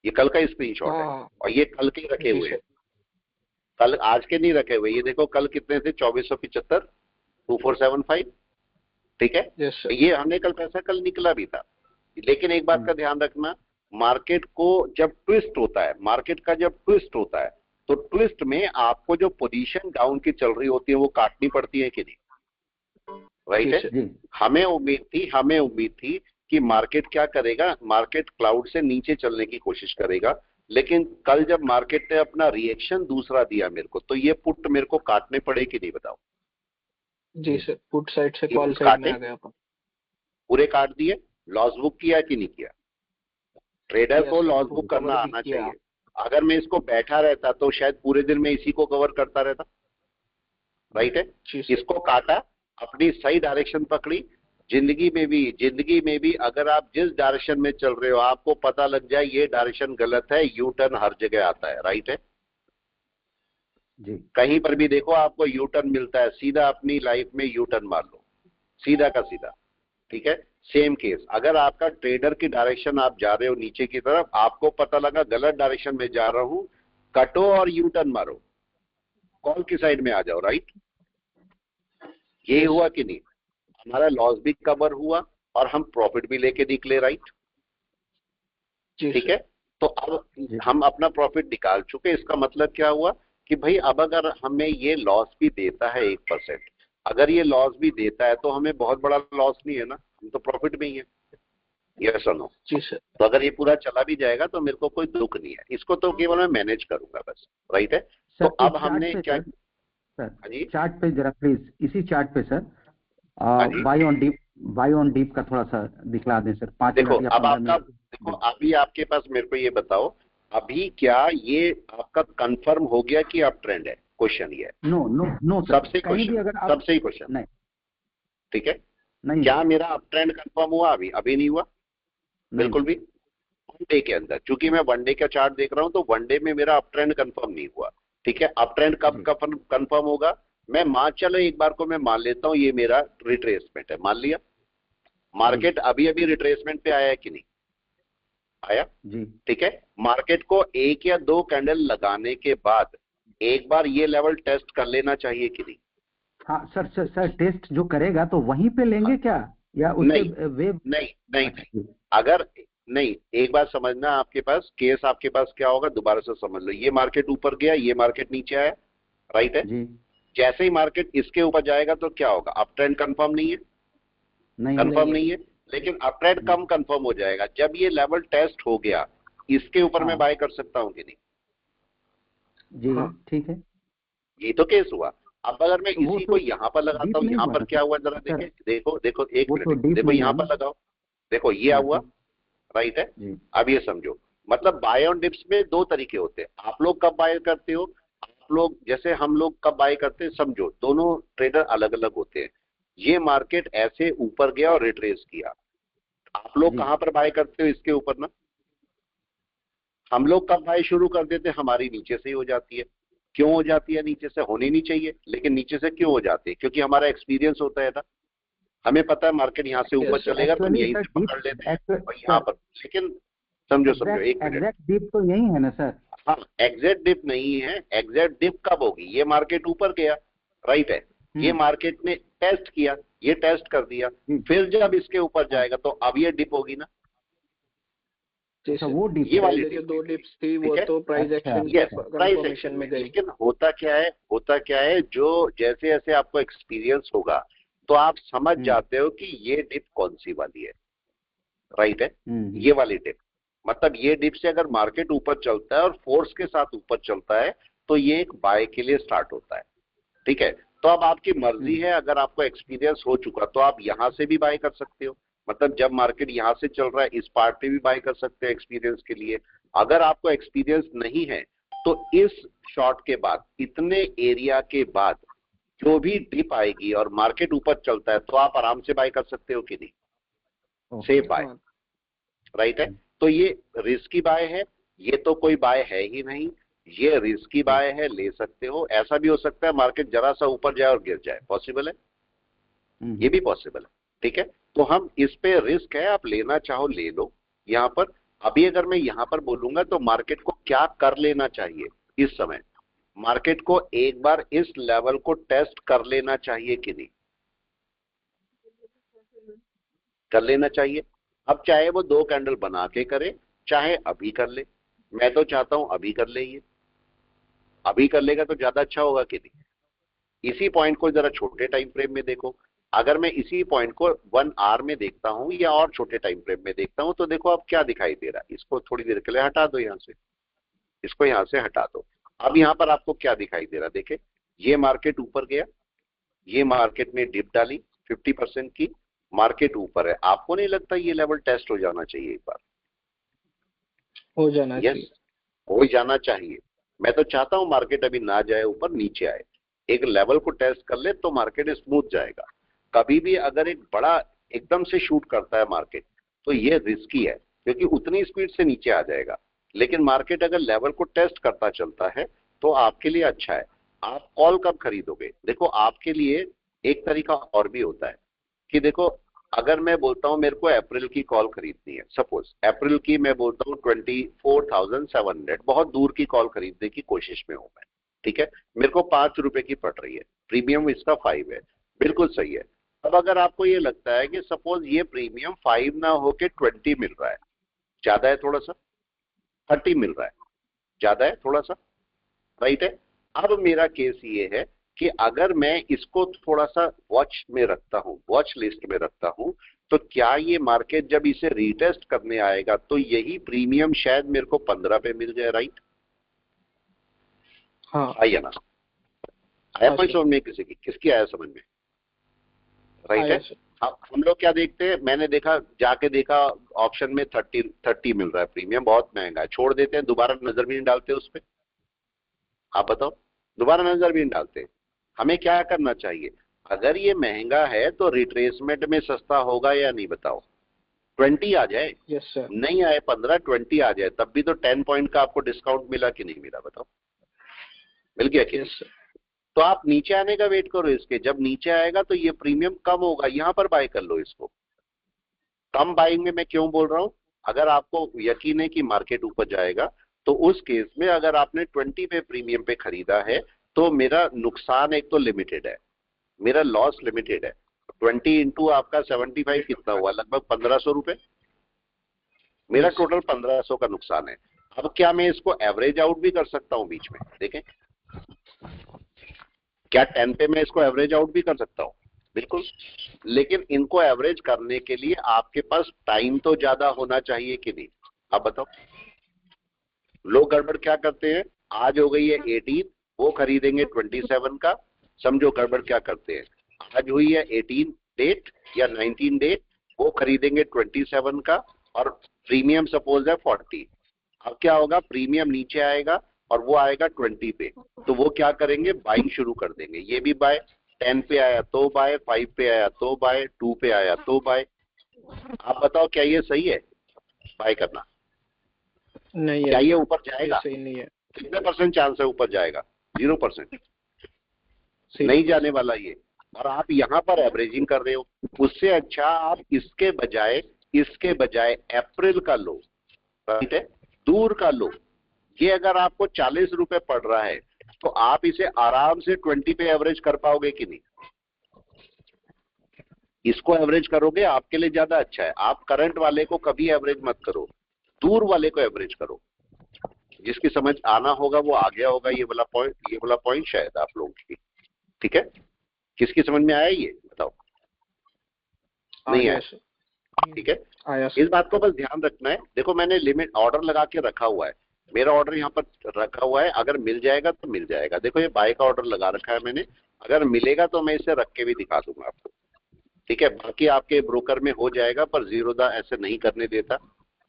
ये कल का स्क्रीनशॉट है और ये कल के रखे हुए हैं, कल आज के नहीं रखे हुए। ये देखो कल कितने थे? 2475, 2475। ठीक है, ये हमने कल पैसा कल निकला भी था। लेकिन एक बात का ध्यान रखना, मार्केट को जब ट्विस्ट होता है, मार्केट का जब ट्विस्ट होता है, तो ट्विस्ट में आपको जो पोजीशन डाउन की चल रही होती है वो काटनी पड़ती है कि नहीं? राइट है। हमें उम्मीद थी कि मार्केट क्या करेगा, मार्केट क्लाउड से नीचे चलने की कोशिश करेगा। लेकिन कल जब मार्केट ने अपना रिएक्शन दूसरा दिया मेरे को, तो ये पुट मेरे को काटने पड़े कि नहीं बताओ? जी सर, पुट साइड से कॉल साइड में आ गया अपन। पूरे काट दिए। लॉस बुक किया कि नहीं किया? ट्रेडर को लॉस बुक करना आना चाहिए। अगर मैं इसको बैठा रहता तो शायद पूरे दिन में इसी को कवर करता रहता। राइट है। इसको काटा, अपनी सही डायरेक्शन पकड़ी। जिंदगी में भी अगर आप जिस डायरेक्शन में चल रहे हो आपको पता लग जाए ये डायरेक्शन गलत है, यू टर्न हर जगह आता है। राइट है जी। कहीं पर भी देखो आपको यू टर्न मिलता है, सीधा अपनी लाइफ में यू टर्न मार लो, सीधा का सीधा। ठीक है, सेम केस। अगर आपका ट्रेडर की डायरेक्शन आप जा रहे हो नीचे की तरफ, आपको पता लगा गलत डायरेक्शन में जा रहा हूं, कटो और यू टर्न मारो, कॉल की साइड में आ जाओ। राइट, ये हुआ कि नहीं? हमारा लॉस भी कवर हुआ और हम प्रॉफिट भी लेके निकले। राइट, ठीक है। तो अब हम अपना प्रॉफिट निकाल चुके। इसका मतलब क्या हुआ कि भाई अब अगर हमें ये लॉस भी देता है 1%, अगर ये लॉस भी देता है तो हमें बहुत बड़ा लॉस नहीं है ना, हम तो प्रॉफिट में ही है। यस और नो? जी सर। तो अगर ये पूरा चला भी जाएगा तो मेरे को कोई दुख नहीं है, इसको तो केवल मैं मैनेज करूंगा बस, राइट है। तो सर अब हमने क्या, सर हाँ जी, चार्ट पे जरा प्लीज, इसी चार्ट पे सर हाँ जी, बाय ऑन डीप का थोड़ा सा दिखला दें सर, 5 देखो मिनट या अब 15 आपका, मिनट। देखो अभी आपके पास, मेरे को ये बताओ अभी क्या ये आपका कंफर्म हो गया कि आप ट्रेंड है? क्वेश्चन ये है। नो नो नो सर, सबसे कहीं भी क्वेश्चन, अगर आप सबसे ही क्वेश्चन, नहीं ठीक है। नहीं क्या मेरा अप ट्रेंड कंफर्म हुआ? अभी अभी नहीं हुआ, नहीं बिल्कुल भी। वन डे के अंदर, क्योंकि मैं वन डे का चार्ट देख रहा हूं, तो वन डे में मेरा अप ट्रेंड कंफर्म नहीं हुआ, ठीक है। अप ट्रेंड कब कंफर्म होगा? मैं मान, चलो एक बार को मैं मान लेता हूं ये मेरा रिट्रेसमेंट है, मान लिया। मार्केट अभी अभी रिट्रेसमेंट पे आया है कि नहीं आया? जी ठीक है। मार्केट को एक या दो कैंडल लगाने के बाद एक बार ये लेवल टेस्ट कर लेना चाहिए कि नहीं? हाँ सर सर टेस्ट जो करेगा तो वहीं पे लेंगे क्या, या उसके नहीं वेब? नहीं नहीं अच्छा नहीं, जी अगर नहीं, एक बार समझना, आपके पास केस, आपके पास क्या होगा दोबारा से समझ लो। ये मार्केट ऊपर गया, ये मार्केट नीचे आया, राइट है। जी जैसे ही मार्केट इसके ऊपर जाएगा तो क्या होगा? अप ट्रेंड कंफर्म नहीं है, नहीं कंफर्म नहीं है, लेकिन अप ट्रेंड कम कंफर्म हो जाएगा जब ये लेवल टेस्ट हो गया, इसके ऊपर मैं हाँ बाय कर सकता हूं कि नहीं? जी हाँ ठीक है। ये तो केस हुआ। अब अगर मैं तो वो इसी तो को यहां पर लगाता डीप हूं, नहीं यहां हुआ पर ना क्या सर? हुआ जरा सर देखें, देखो देखो, एक वो तो मिनट, डीप देखो नहीं यहां हुआ पर ना। लगाओ, देखो ये हाँ हुआ, ठीक। राइट है। जी अब ये समझो, मतलब बाय ऑन डिप्स में दो तरीके होते हैं। आप लोग कब बाय करते हो? आप लोग जैसे हम लोग कब बाय करते हैं, समझो दोनों ट्रेडर अलग अलग होते हैं। ये मार्केट ऐसे ऊपर गया और रिट्रेस किया, आप लोग जी कहां पर बाय करते हो? इसके ऊपर ना। हम लोग कब बाय शुरू कर देते हैं? हमारी नीचे से ही हो जाती है। क्यों हो जाती है? नीचे से होनी नहीं चाहिए, लेकिन नीचे से क्यों हो जाती है? क्योंकि हमारा एक्सपीरियंस होता है ना, हमें पता है मार्केट यहाँ से ऊपर यस सर। चलेगा तो हम एक्चुअली यहीं सर से डीप पकड़ लेते हैं और यहाँ सर पर, लेकिन समझो समझो, एग्जैक्ट एक मिनट। एग्जैक्ट डीप तो यही है ना सर? हाँ, एग्जैक्ट डिप नहीं है। एग्जैक्ट डिप कब होगी? ये मार्केट ऊपर गया, राइट है, ये मार्केट ने टेस्ट किया, ये टेस्ट कर दिया, जी फिर जब इसके ऊपर हाँ जाएगा तो अब ये डिप होगी ना, जी अच्छा सर। वो डीप ये है। वाली पहले जो डिप, दो डिप्स थी ठीक वो है। तो प्राइस अच्छा एक्शन के यस, अच्छा प्राइस कंफर्मेशन में एक्शन, गई। लेकिन होता क्या है, होता क्या है, जो जैसे जैसे आपको एक्सपीरियंस होगा तो आप समझ हम्म जाते हो कि ये डिप कौन सी वाली है, राइट है। हम्म ये वाली डिप, मतलब ये डिप से अगर मार्केट ऊपर चलता है और फोर्स के साथ ऊपर चलता है तो ये एक बाय के लिए स्टार्ट होता है, ठीक है। तो अब आपकी मर्जी है, अगर आपको एक्सपीरियंस हो चुका तो आप यहां से भी बाय कर सकते हो, मतलब जब मार्केट यहां से चल रहा है इस पार्ट पे भी बाय कर सकते हो एक्सपीरियंस के लिए। अगर आपको एक्सपीरियंस नहीं है तो इस शॉट के बाद, इतने एरिया के बाद जो भी डिप आएगी और मार्केट ऊपर चलता है तो आप आराम से बाय कर सकते हो कि नहीं? ओके सेफ बाय, हाँ राइट है। तो ये रिस्की बाय है, ये तो कोई बाय है ही नहीं, ये रिस्की बाय है, ले सकते हो। ऐसा भी हो सकता है मार्केट जरा सा ऊपर जाए और गिर जाए, पॉसिबल है, ये भी पॉसिबल है, ठीक है। तो हम इस पे रिस्क है, आप लेना चाहो ले लो। यहां पर अभी अगर मैं यहां पर बोलूंगा तो मार्केट को क्या कर लेना चाहिए इस समय? मार्केट को एक बार इस लेवल को टेस्ट कर लेना चाहिए कि नहीं? कर लेना चाहिए। अब चाहे वो दो कैंडल बना के करे, चाहे अभी कर ले, मैं तो चाहता हूं अभी कर ले, ये अभी कर लेगा तो ज्यादा अच्छा होगा कि नहीं? इसी पॉइंट को जरा छोटे टाइम फ्रेम में देखो। अगर मैं इसी पॉइंट को 1 आवर में देखता हूं या और छोटे टाइम फ्रेम में देखता हूं तो देखो अब क्या दिखाई दे रहा है। इसको थोड़ी देर के लिए हटा दो, यहां से इसको यहां से हटा दो। अब यहां पर आपको क्या दिखाई दे रहा है? देखे, ये मार्केट ऊपर गया, ये मार्केट ने डिप डाली 50% की, मार्केट ऊपर है। आपको नहीं लगता ये लेवल टेस्ट हो जाना चाहिए एक बार? हो जाना यस, चाहिए। हो जाना चाहिए। मैं तो चाहता हूं मार्केट अभी ना जाए ऊपर, नीचे आए, एक लेवल को टेस्ट कर ले तो मार्केट स्मूथ जाएगा। कभी भी अगर एक बड़ा एकदम से शूट करता है मार्केट तो ये रिस्की है, क्योंकि उतनी स्पीड से नीचे आ जाएगा। लेकिन मार्केट अगर लेवल को टेस्ट करता चलता है तो आपके लिए अच्छा है। आप कॉल कब खरीदोगे? देखो आपके लिए एक तरीका और भी होता है कि देखो, अगर मैं बोलता हूं मेरे को अप्रैल की कॉल खरीदनी है, सपोज अप्रैल की मैं बोलता हूं 24,700, बहुत दूर की कॉल खरीदने की कोशिश में हूं मैं, ठीक है। मेरे को 5 रुपए की पड़ रही है, प्रीमियम इसका 5 है, बिल्कुल सही है। अब अगर आपको ये लगता है कि सपोज ये प्रीमियम 5 ना होके 20 मिल रहा है, ज्यादा है थोड़ा सा, 30 मिल रहा है, ज्यादा है थोड़ा सा, राइट है, अब मेरा केस ये है कि अगर मैं इसको थोड़ा सा वॉच में रखता हूं, वॉच लिस्ट में रखता हूं, तो क्या ये मार्केट जब इसे रीटेस्ट करने आएगा तो यही प्रीमियम शायद मेरे को 15 पे मिल जाए, राइट? हाँ आइए ना, आया हाँ कोई सर, समझ में? किसी की, किसकी आया समझ में? राइट आया है। सर। हम लोग क्या देखते हैं, मैंने देखा, जाके देखा ऑप्शन में 30 मिल रहा है प्रीमियम, बहुत महंगा है, छोड़ देते हैं, दोबारा नजर भी नहीं डालते उस पर। आप बताओ, दोबारा नजर भी नहीं डालते। हमें क्या करना चाहिए? अगर ये महंगा है तो रिट्रेसमेंट में सस्ता होगा या नहीं, बताओ? 20 आ जाए, यस सर। नहीं आए 15, 20 आ जाए, तब भी तो 10 पॉइंट का आपको डिस्काउंट मिला कि नहीं मिला, बताओ? मिल गया कि नहीं? Yes sir. तो आप नीचे आने का वेट करो इसके, जब नीचे आएगा तो ये प्रीमियम कम होगा, यहां पर बाय कर लो इसको। कम बाइंग में मैं क्यों बोल रहा हूं? अगर आपको यकीन है कि मार्केट ऊपर जाएगा तो उस केस में अगर आपने 20 पे प्रीमियम पे खरीदा है तो मेरा नुकसान एक तो लिमिटेड है, मेरा लॉस लिमिटेड है। 20 इंटू आपका 75 कितना हुआ? लगभग 1500 रुपए। मेरा टोटल 1500 का नुकसान है। अब क्या मैं इसको एवरेज आउट भी कर सकता हूं बीच में? देखें, क्या 10 पे मैं इसको एवरेज आउट भी कर सकता हूं? बिल्कुल। लेकिन इनको एवरेज करने के लिए आपके पास टाइम तो ज्यादा होना चाहिए कि नहीं? आप बताओ। लोग गड़बड़ क्या करते हैं, आज हो गई है 18, वो खरीदेंगे 27 का। समझो गड़बड़ क्या करते हैं, आज हुई है 18 डेट या 19 डेट, वो खरीदेंगे 27 का और प्रीमियम सपोज है 40। अब क्या होगा, प्रीमियम नीचे आएगा और वो आएगा 20 पे, तो वो क्या करेंगे, बाइंग शुरू कर देंगे। ये भी बाय, 10 पे आया तो बाय, 5 पे आया तो बाय, 2 पे आया तो बाय। आप बताओ क्या ये सही है बाय करना? नहीं क्या है ये सर, ऊपर ये जाएगा? सही नहीं है। कितने परसेंट चांस है ऊपर जाएगा? 0%। 0%। नहीं जाने वाला ये। और आप यहाँ पर एवरेजिंग कर रहे हो। उससे अच्छा आप इसके बजाय अप्रैल का लो, राइट है, दूर का लो। ये अगर आपको 40 रुपए पड़ रहा है तो आप इसे आराम से 20 पे एवरेज कर पाओगे कि नहीं? इसको एवरेज करोगे आपके लिए ज्यादा अच्छा है। आप करंट वाले को कभी एवरेज मत करो, दूर वाले को एवरेज करो। जिसकी समझ आना होगा वो आ गया होगा, ये वाला पॉइंट शायद आप लोगों की। ठीक है, किसकी समझ में आया ये बताओ? नहीं आया आया? सर। ठीक है, आया इस सर। बात को बस ध्यान रखना है। देखो मैंने लिमिट ऑर्डर लगा के रखा हुआ है, मेरा ऑर्डर यहाँ पर रखा हुआ है, अगर मिल जाएगा तो मिल जाएगा। देखो ये बाय का ऑर्डर लगा रखा है मैंने, अगर मिलेगा तो मैं इसे रख के भी दिखा दूंगा आपको। ठीक है, बाकी आपके ब्रोकर में हो जाएगा, पर जीरोधा ऐसे नहीं करने देता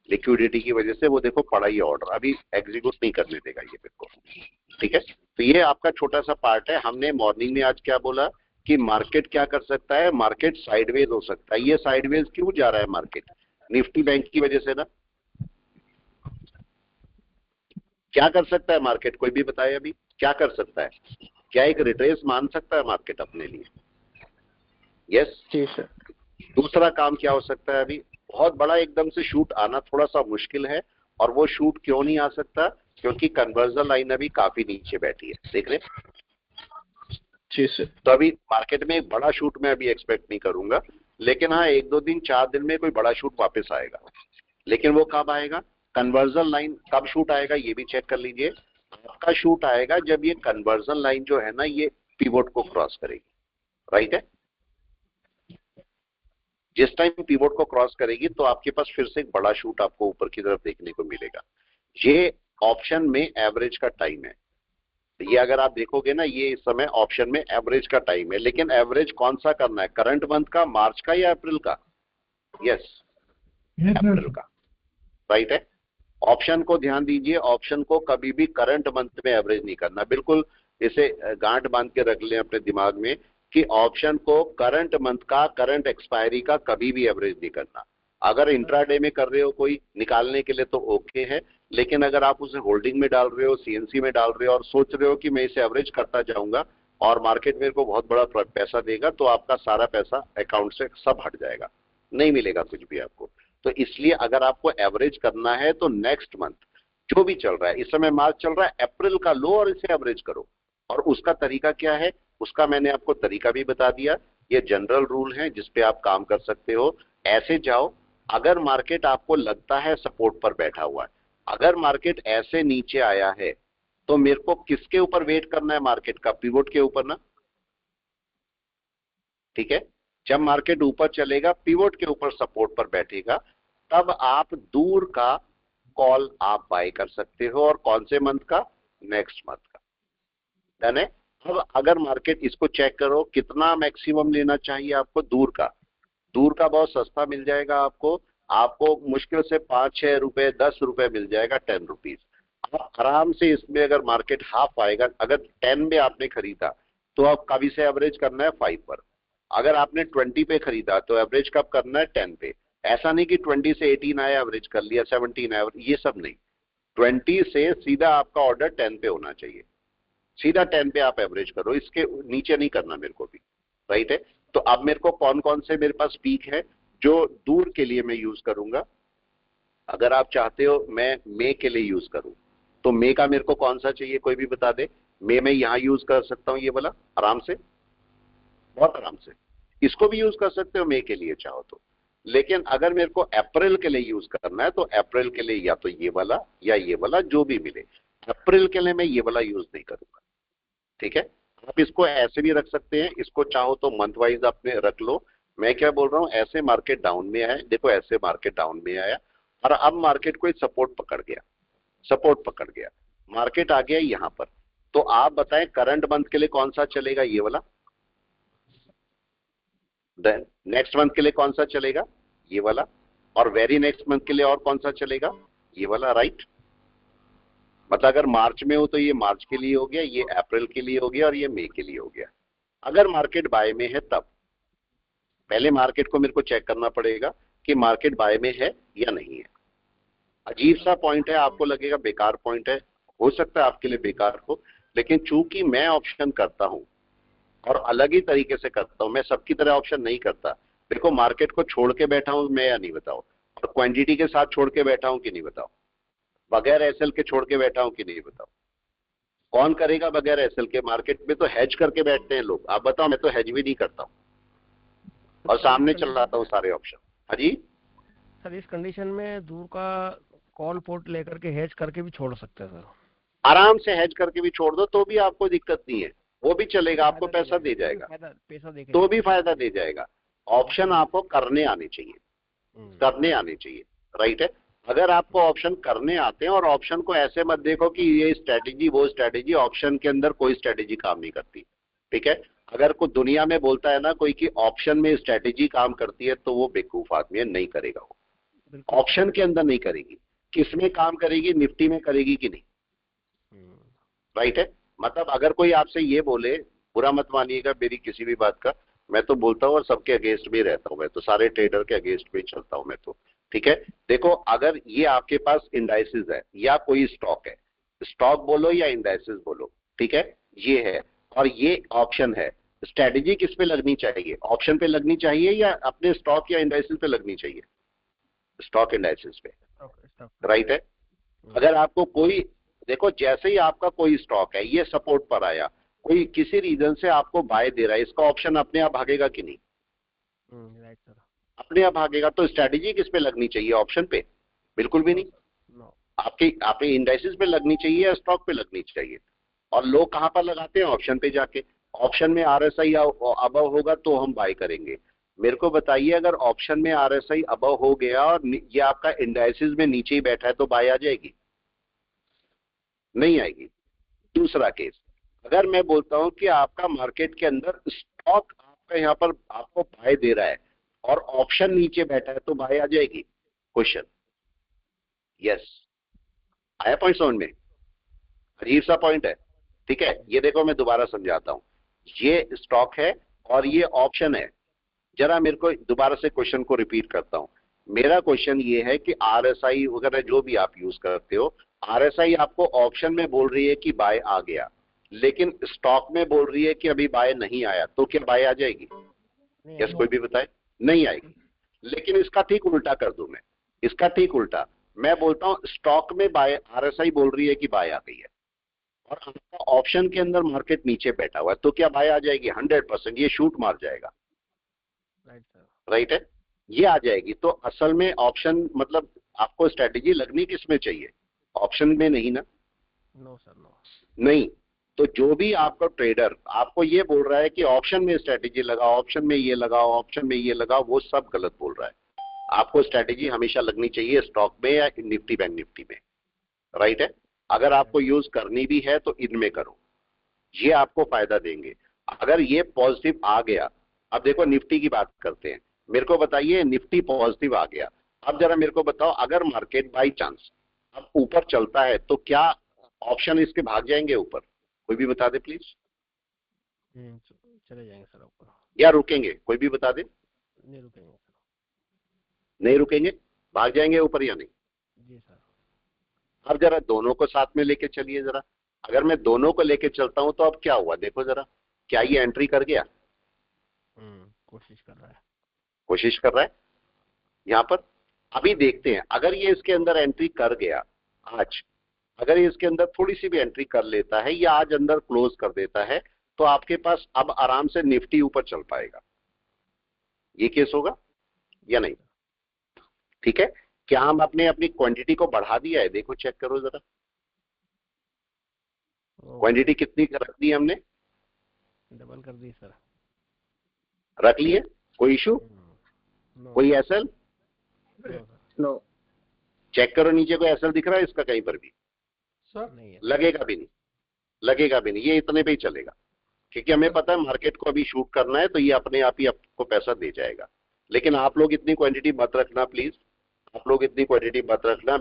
लिक्विडिटी की वजह से। वो देखो पड़ा ही ऑर्डर, अभी एग्जीक्यूट नहीं करने देगा ये मेरे को। ठीक है, तो ये आपका छोटा सा पार्ट है। हमने मॉर्निंग में आज क्या बोला कि मार्केट क्या कर सकता है, मार्केट साइडवेज हो सकता है। ये साइडवेज क्यों जा रहा है मार्केट? निफ्टी बैंक की वजह से ना। क्या कर सकता है मार्केट, कोई भी बताए अभी क्या कर सकता है? क्या एक रिट्रेस मान सकता है मार्केट अपने लिए? यस। जी सर। दूसरा काम क्या हो सकता है, अभी बहुत बड़ा एकदम से शूट आना थोड़ा सा मुश्किल है। और वो शूट क्यों नहीं आ सकता? क्योंकि कन्वर्जन लाइन अभी काफी नीचे बैठी है, देख रहे हैं? जी सर। तो अभी मार्केट में एक बड़ा शूट मैं अभी एक्सपेक्ट नहीं करूंगा, लेकिन हाँ 1-2 दिन 4 दिन में कोई बड़ा शूट वापस आएगा। लेकिन वो कब आएगा, कन्वर्जन लाइन कब शूट आएगा ये भी चेक कर लीजिए। आपका शूट आएगा जब ये कन्वर्जन लाइन जो है ना ये पिवोट को क्रॉस करेगी, राइट है? जिस टाइम पिवोट को क्रॉस करेगी तो आपके पास फिर से एक बड़ा शूट आपको ऊपर की तरफ देखने को मिलेगा। ये ऑप्शन में एवरेज का टाइम है। ये अगर आप देखोगे ना, ये इस समय ऑप्शन में एवरेज का टाइम है। लेकिन एवरेज कौन सा करना है, करंट मंथ का, मार्च का या अप्रैल का? यस, अप्रैल का, राइट है। ऑप्शन को ध्यान दीजिए, ऑप्शन को कभी भी करंट मंथ में एवरेज नहीं करना। बिल्कुल इसे गांठ बांध के रख लें अपने दिमाग में कि ऑप्शन को करंट मंथ का, करंट एक्सपायरी का कभी भी एवरेज नहीं करना। अगर इंट्राडे में कर रहे हो कोई निकालने के लिए तो ओके है, लेकिन अगर आप उसे होल्डिंग में डाल रहे हो, सीएनसी में डाल रहे हो और सोच रहे हो कि मैं इसे एवरेज करता जाऊंगा और मार्केट मेरे को बहुत बड़ा पैसा देगा, तो आपका सारा पैसा अकाउंट से सब हट जाएगा, नहीं मिलेगा कुछ भी आपको। तो इसलिए अगर आपको एवरेज करना है तो नेक्स्ट मंथ जो भी चल रहा है, इस समय मार्च चल रहा है, अप्रैल का लो और इसे एवरेज करो। और उसका तरीका क्या है, उसका मैंने आपको तरीका भी बता दिया। ये जनरल रूल है जिसपे आप काम कर सकते हो। ऐसे जाओ, अगर मार्केट आपको लगता है सपोर्ट पर बैठा हुआ है, अगर मार्केट ऐसे नीचे आया है तो मेरे को किसके ऊपर वेट करना है? मार्केट का, पिवोट के ऊपर ना। ठीक है, जब मार्केट ऊपर चलेगा, पिवोट के ऊपर सपोर्ट पर बैठेगा, तब आप दूर का कॉल आप बाय कर सकते हो। और कौन से मंथ का? नेक्स्ट मंथ का। डन है। अब अगर मार्केट, इसको चेक करो कितना मैक्सिमम लेना चाहिए आपको दूर का। दूर का बहुत सस्ता मिल जाएगा आपको, आपको मुश्किल से 5-6 रुपए 10 रुपए मिल जाएगा, 10 रुपीज। आप आराम से इसमें, अगर मार्केट हाफ आएगा, अगर 10 में आपने खरीदा तो आप कभी से एवरेज करना है 5 पर। अगर आपने 20 पे खरीदा तो एवरेज कब करना है? 10 पे। ऐसा नहीं कि 20 से 18 आया एवरेज कर लिया, 17 आया, ये सब नहीं। 20 से सीधा आपका ऑर्डर 10 पे होना चाहिए, सीधा 10 पे आप एवरेज करो, इसके नीचे नहीं करना मेरे को भी। राइट है। तो अब मेरे को कौन कौन से मेरे पास पीक है जो दूर के लिए मैं यूज करूंगा? अगर आप चाहते हो मैं मे के लिए यूज करूं, तो मे का मेरे को कौन सा चाहिए, कोई भी बता दे। मे में यहां यूज कर सकता हूं, ये वाला आराम से, बहुत आराम से। इसको भी यूज कर सकते हो मे के लिए चाहो तो। लेकिन अगर मेरे को अप्रैल के लिए यूज करना है तो अप्रैल के लिए या तो ये वाला या ये वाला, जो भी मिले। अप्रैल के लिए मैं ये वाला यूज नहीं करूंगा। ठीक है, आप इसको ऐसे भी रख सकते हैं, इसको चाहो तो मंथ वाइज आपने रख लो। मैं क्या बोल रहा हूं, ऐसे मार्केट डाउन में आया, देखो ऐसे मार्केट डाउन में आया और अब मार्केट कोई सपोर्ट पकड़ गया, सपोर्ट पकड़ गया, मार्केट आ गया यहां पर। तो आप बताएं करंट मंथ के लिए कौन सा चलेगा? ये वाला। देन नेक्स्ट मंथ के लिए कौन सा चलेगा? ये वाला। और वेरी नेक्स्ट मंथ के लिए और कौन सा चलेगा? ये वाला। राइट। मतलब अगर मार्च में हो तो ये मार्च के लिए हो गया, ये अप्रैल के लिए हो गया और ये मई के लिए हो गया। अगर मार्केट बाय में है तब पहले मार्केट को मेरे को चेक करना पड़ेगा कि मार्केट बाय में है या नहीं है। अजीब सा पॉइंट है, आपको लगेगा बेकार पॉइंट है, हो सकता है आपके लिए बेकार हो, लेकिन चूंकि मैं ऑप्शन करता हूं और अलग ही तरीके से करता हूं, मैं सबकी तरह ऑप्शन नहीं करता। देखो मार्केट को छोड़ के बैठा हूं मैं या नहीं बताओ, और क्वांटिटी के साथ छोड़ के बैठा हूं कि नहीं बताओ, बगैर एसएल के छोड़ के बैठा हूं कि नहीं बताओ। कौन करेगा बगैर एसएल के? मार्केट में तो हेज करके बैठते हैं लोग, आप बताओ। मैं तो हेज भी नहीं करता हूं और सामने चलाता हूं सारे ऑप्शन। हाँ जी सर, इस कंडीशन में दूर का कॉल पोर्ट लेकर के हेज करके भी छोड़ सकते हैं सर। आराम से हेज करके भी छोड़ दो तो भी आपको दिक्कत नहीं है, वो भी चलेगा, आपको पैसा दे जाएगा, पैसा देके तो भी फायदा दे जाएगा। ऑप्शन आपको करने आने चाहिए, करने आने चाहिए। राइट है। अगर आपको ऑप्शन करने आते हैं, और ऑप्शन को ऐसे मत देखो कि ये स्ट्रेटेजी वो स्ट्रेटेजी, ऑप्शन के अंदर कोई स्ट्रेटेजी काम नहीं करती। ठीक है, अगर कोई दुनिया में बोलता है ना कोई कि ऑप्शन में स्ट्रेटेजी काम करती है, तो वो बेवकूफ आदमी है, नहीं करेगा वो। ऑप्शन के अंदर नहीं करेगी। किसमें काम करेगी? निफ्टी में करेगी कि नहीं? राइट है। मतलब अगर कोई आपसे ये बोले, बुरा मत मानिएगा मेरी किसी भी बात का, मैं तो बोलता हूँ और सबके अगेंस्ट में रहता हूँ, मैं तो सारे ट्रेडर के अगेंस्ट में चलता हूँ मैं तो। ठीक है, देखो अगर ये आपके पास इंडाइसिस है या कोई स्टॉक है, स्टॉक बोलो या इंडाइसिस बोलो, ठीक है, ये है और ये ऑप्शन है, स्ट्रेटेजी किस पे लगनी चाहिए? ऑप्शन पे लगनी चाहिए या अपने स्टॉक या इंडाइसिस पे लगनी चाहिए? स्टॉक इंडाइसिस पे। राइट है। अगर आपको कोई, देखो जैसे ही आपका कोई स्टॉक है ये सपोर्ट पर आया, कोई किसी रीजन से आपको बाय दे रहा है, इसका ऑप्शन अपने आप भागेगा कि नहीं? Right sir. अपने आप भागेगा। तो स्ट्रेटेजी किस पे लगनी चाहिए? ऑप्शन पे? बिल्कुल भी नहीं। आपके इंडाइसिस पे लगनी चाहिए या स्टॉक पे लगनी चाहिए? और लोग कहां पर लगाते हैं? ऑप्शन पे जाके। ऑप्शन में आरएसआई अबव होगा तो हम बाय करेंगे। मेरे को बताइए, अगर ऑप्शन में आरएसआई अबव हो गया और ये आपका इंडाइसिस में नीचे ही बैठा है तो बाय आ जाएगी? नहीं आएगी। दूसरा केस, अगर मैं बोलता हूं कि आपका मार्केट के अंदर स्टॉक आपका यहां पर आपको बाय दे रहा है और ऑप्शन नीचे बैठा है, तो बाय आ जाएगी? क्वेश्चन। यस, आया पॉइंट समझ में? अजीब सा पॉइंट है। ठीक है, ये देखो मैं दोबारा समझाता हूं, ये स्टॉक है और ये ऑप्शन है। जरा मेरे को दोबारा से क्वेश्चन को रिपीट करता हूं। मेरा क्वेश्चन ये है कि आरएसआई वगैरह जो भी आप यूज करते हो, आरएसआई आपको ऑप्शन में बोल रही है कि बाय आ गया, लेकिन स्टॉक में बोल रही है कि अभी बाय नहीं आया, तो क्या बाय आ जाएगी? यस, कोई भी बताए? नहीं आएगी। लेकिन इसका ठीक उल्टा कर दूं मैं, इसका ठीक उल्टा मैं बोलता हूं स्टॉक में बाय, आरएसआई बोल रही है कि बाय आ गई है और आपका ऑप्शन के अंदर मार्केट नीचे बैठा हुआ है, तो क्या बाय आ जाएगी? 100% ये शूट मार जाएगा। राइट है, ये आ जाएगी। तो असल में ऑप्शन, मतलब आपको स्ट्रेटेजी लगनी किस में चाहिए? ऑप्शन में नहीं ना। No sir, no. नहीं, तो जो भी आपका ट्रेडर आपको ये बोल रहा है कि ऑप्शन में स्ट्रेटेजी लगाओ, ऑप्शन में ये लगाओ, ऑप्शन में ये लगाओ, वो सब गलत बोल रहा है। आपको स्ट्रेटेजी हमेशा लगनी चाहिए स्टॉक में या निफ्टी बैंक निफ्टी में, राइट है। अगर आपको यूज करनी भी है तो इनमें करो, ये आपको फायदा देंगे। अगर ये पॉजिटिव आ गया, अब देखो निफ्टी की बात करते हैं, मेरे को बताइए निफ्टी पॉजिटिव आ गया, अब जरा मेरे को बताओ अगर मार्केट बाई चांस अब ऊपर चलता है तो क्या ऑप्शन इसके भाग जाएंगे ऊपर? कोई भी बता दे प्लीज। चले जाएंगे सर ऊपर, या रुकेंगे? कोई भी बता दे। नहीं रुकेंगे सर। नहीं रुकेंगे, भाग जाएंगे ऊपर या नहीं? जी सर। अब जरा दोनों को साथ में लेके चलिए जरा। अगर मैं दोनों को लेके चलता हूं तो अब क्या हुआ देखो जरा, क्या ये एंट्री कर गया? कोशिश कर रहा है, कोशिश कर रहा है यहां पर। अभी देखते हैं अगर ये इसके अंदर एंट्री कर गया आज, अगर ये इसके अंदर थोड़ी सी भी एंट्री कर लेता है या आज अंदर क्लोज कर देता है तो आपके पास अब आराम से निफ्टी ऊपर चल पाएगा। ये केस होगा या नहीं? ठीक है, क्या हम अपनी क्वांटिटी को बढ़ा दिया है? देखो चेक करो जरा, क्वांटिटी कितनी रख दी हमने? डबल कर दी सर। रख लिए? कोई इशू? कोई एसएल? नो चेक करो नीचे कोई एसएल दिख रहा है इसका कहीं पर भी? सर नहीं है, लगेगा भी नहीं, लगेगा भी नहीं, ये इतने पे ही चलेगा क्योंकि हमें पता है मार्केट को अभी शूट करना है तो ये अपने आप ही आपको पैसा दे जाएगा। लेकिन आप लोग इतनी क्वांटिटी मत रखना प्लीज, आप लोग इतनी क्वांटिटी मत रखना।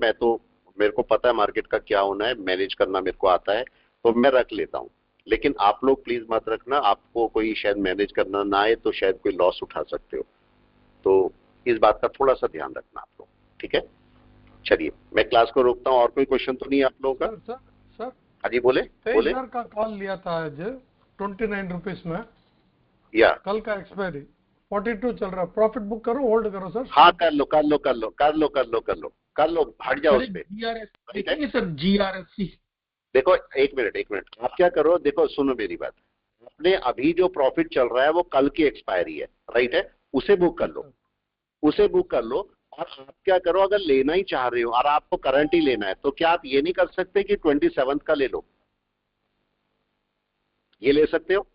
मेरे को पता है मार्केट का क्या होना है, मैनेज करना मेरे को आता है तो मैं रख लेता हूँ, लेकिन आप लोग प्लीज मत रखना। आपको कोई शायद मैनेज करना ना आए तो शायद कोई लॉस उठा सकते हो, तो इस बात का थोड़ा सा ध्यान रखना आप लोग, ठीक है। चलिए मैं क्लास को रोकता हूँ। और कोई क्वेश्चन तो नहीं है आप लोगों का? सर हाँ जी बोले बोले। 23,000 का कॉल लिया था आज 29 रुपीज में, या कल का एक्सपायरी 42 चल रहा, प्रॉफिट बुक करो होल्ड करो सर? हाँ कर लो कर लो कर लो कर लो कर लो कर लो कर लो, हट जाओ उस पे। देखेंगे सर GRSC। देखो एक मिनट आप क्या करो, देखो सुनो मेरी बात, आपने अभी जो प्रॉफिट चल रहा है वो कल की एक्सपायरी है, राइट है, उसे बुक कर लो, उसे बुक कर लो। और आप क्या करो, अगर लेना ही चाह रहे हो और आपको करंट ही लेना है तो क्या आप ये नहीं कर सकते कि 27 का ले लो? ये ले सकते हो,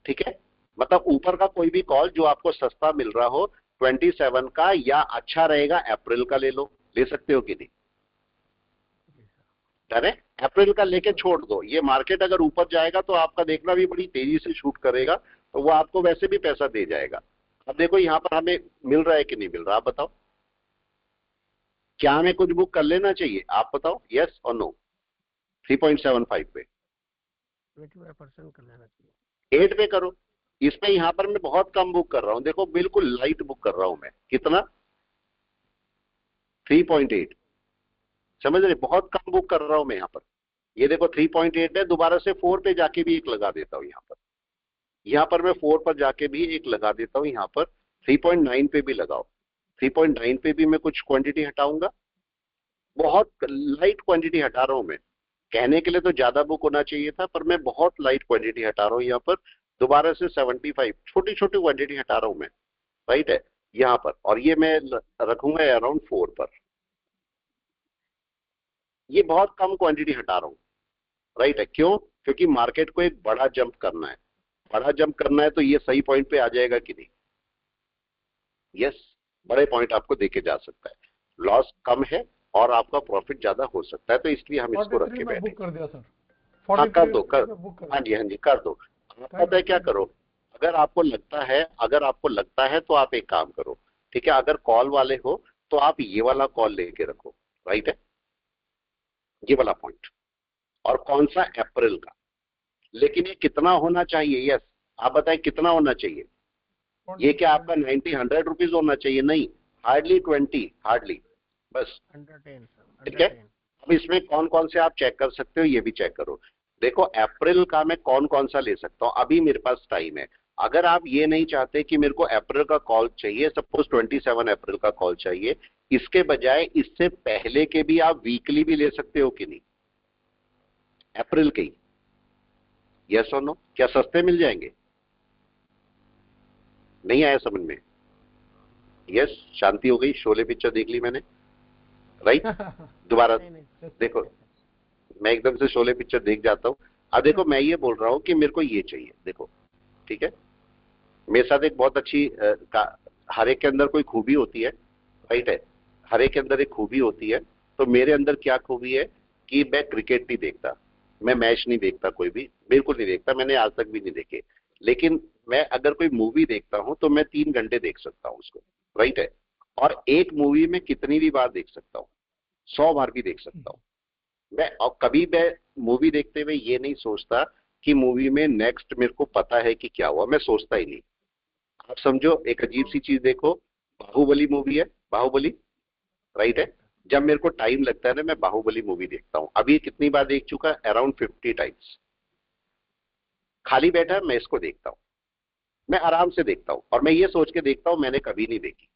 ठीक है। मतलब ऊपर का कोई भी कॉल जो आपको सस्ता मिल रहा हो 27 का या अच्छा रहेगा अप्रैल का ले लो, ले सकते हो कि नहीं? अरे अप्रैल का लेके छोड़ दो, ये मार्केट अगर ऊपर जाएगा तो आपका देखना भी बड़ी तेजी से शूट करेगा तो वो आपको वैसे भी पैसा दे जाएगा। अब देखो यहाँ पर हमें मिल रहा है कि नहीं मिल रहा, आप बताओ। क्या हमें कुछ बुक कर लेना चाहिए? आप बताओ यस और नो। 3.75 पे 25% कर लेना चाहिए। 8 पे करो। इसमें यहाँ पर मैं बहुत कम बुक कर रहा हूँ, देखो बिल्कुल लाइट बुक कर रहा हूं मैं। कितना? 3.8। समझ रहे, बहुत कम बुक कर रहा हूं मैं यहाँ पर। ये देखो 3.8 है, दोबारा से 4 पे जाके भी एक लगा देता हूँ यहाँ पर मैं 4 पर जाके भी एक लगा देता हूँ यहाँ पर। 3.9 पे भी लगाओ, 3.9 पे भी मैं कुछ क्वांटिटी हटाऊंगा, बहुत लाइट क्वांटिटी हटा रहा हूं मैं। कहने के लिए तो ज्यादा बुक होना चाहिए था पर मैं बहुत लाइट क्वांटिटी हटा रहा हूँ यहाँ पर। दोबारा से 75 छोटी छोटी क्वांटिटी हटा रहा हूं मैं, राइट है यहाँ पर। और ये मैं रखूंगा अराउंड 4 पर। ये बहुत कम क्वांटिटी हटा रहा हूं, राइट है। क्यों? क्योंकि मार्केट को एक बड़ा जंप करना है, बड़ा जंप करना है तो ये सही पॉइंट पे आ जाएगा कि नहीं? यस, बड़े पॉइंट आपको देके जा सकता है, लॉस कम है और आपका प्रॉफिट ज्यादा हो सकता है, तो इसलिए हम इसको रख के बैठे। बुक कर दिया सर। हाँ कर दो, हाँ हाँ जी कर दो। आप पता है क्या करो, अगर आपको लगता है तो आप एक काम करो, ठीक है। अगर कॉल वाले हो तो आप ये वाला कॉल लेके रखो, राइट है, ये वाला पॉइंट। और कौन सा? अप्रैल का। लेकिन ये कितना होना चाहिए? यस, आप बताएं कितना होना चाहिए? ये क्या आपका 90-100 रुपीज होना चाहिए? नहीं, हार्डली 20, हार्डली, बस, 110 सर। ठीक है। अब इसमें कौन कौन से आप चेक कर सकते हो ये भी चेक करो। देखो अप्रैल का मैं कौन कौन सा ले सकता हूं, अभी मेरे पास टाइम है। अगर आप ये नहीं चाहते कि मेरे को अप्रैल का कॉल चाहिए, सपोज 27 अप्रैल का कॉल चाहिए, इसके बजाय इससे पहले के भी आप वीकली भी ले सकते हो कि नहीं, अप्रैल के ही। यस और नो? क्या सस्ते मिल जाएंगे? नहीं आया समझ में? यस, शांति हो गई, शोले पिक्चर देख ली मैंने, राइट। दोबारा देखो, मैं एकदम से शोले पिक्चर देख जाता हूँ। अब देखो मैं ये बोल रहा हूँ कि मेरे को ये चाहिए, देखो ठीक है, मेरे साथ एक बहुत अच्छी हर एक के अंदर कोई खूबी होती है, राइट है, हर एक के अंदर एक खूबी होती है। तो मेरे अंदर क्या खूबी है कि मैं क्रिकेट नहीं देखता, मैं मैच नहीं देखता, कोई भी बिल्कुल नहीं देखता, मैंने आज तक भी नहीं देखे। लेकिन मैं अगर कोई मूवी देखता हूं तो मैं 3 घंटे देख सकता हूं उसको, राइट है। और एक मूवी में कितनी भी बार देख सकता हूं, 100 बार भी देख सकता हूं मैं। और कभी मैं मूवी देखते हुए ये नहीं सोचता कि मूवी में नेक्स्ट मेरे को पता है कि क्या हुआ, मैं सोचता ही नहीं। आप समझो एक अजीब सी चीज देखो, बाहुबली मूवी है, बाहुबली, राइट है। जब मेरे को टाइम लगता है ना, मैं बाहुबली मूवी देखता हूं। अभी कितनी बार देख चुका, अराउंड 50 टाइम्स। खाली बैठा है मैं इसको देखता हूं, मैं आराम से देखता हूं, और मैं ये सोच के देखता हूं मैंने कभी नहीं देखी,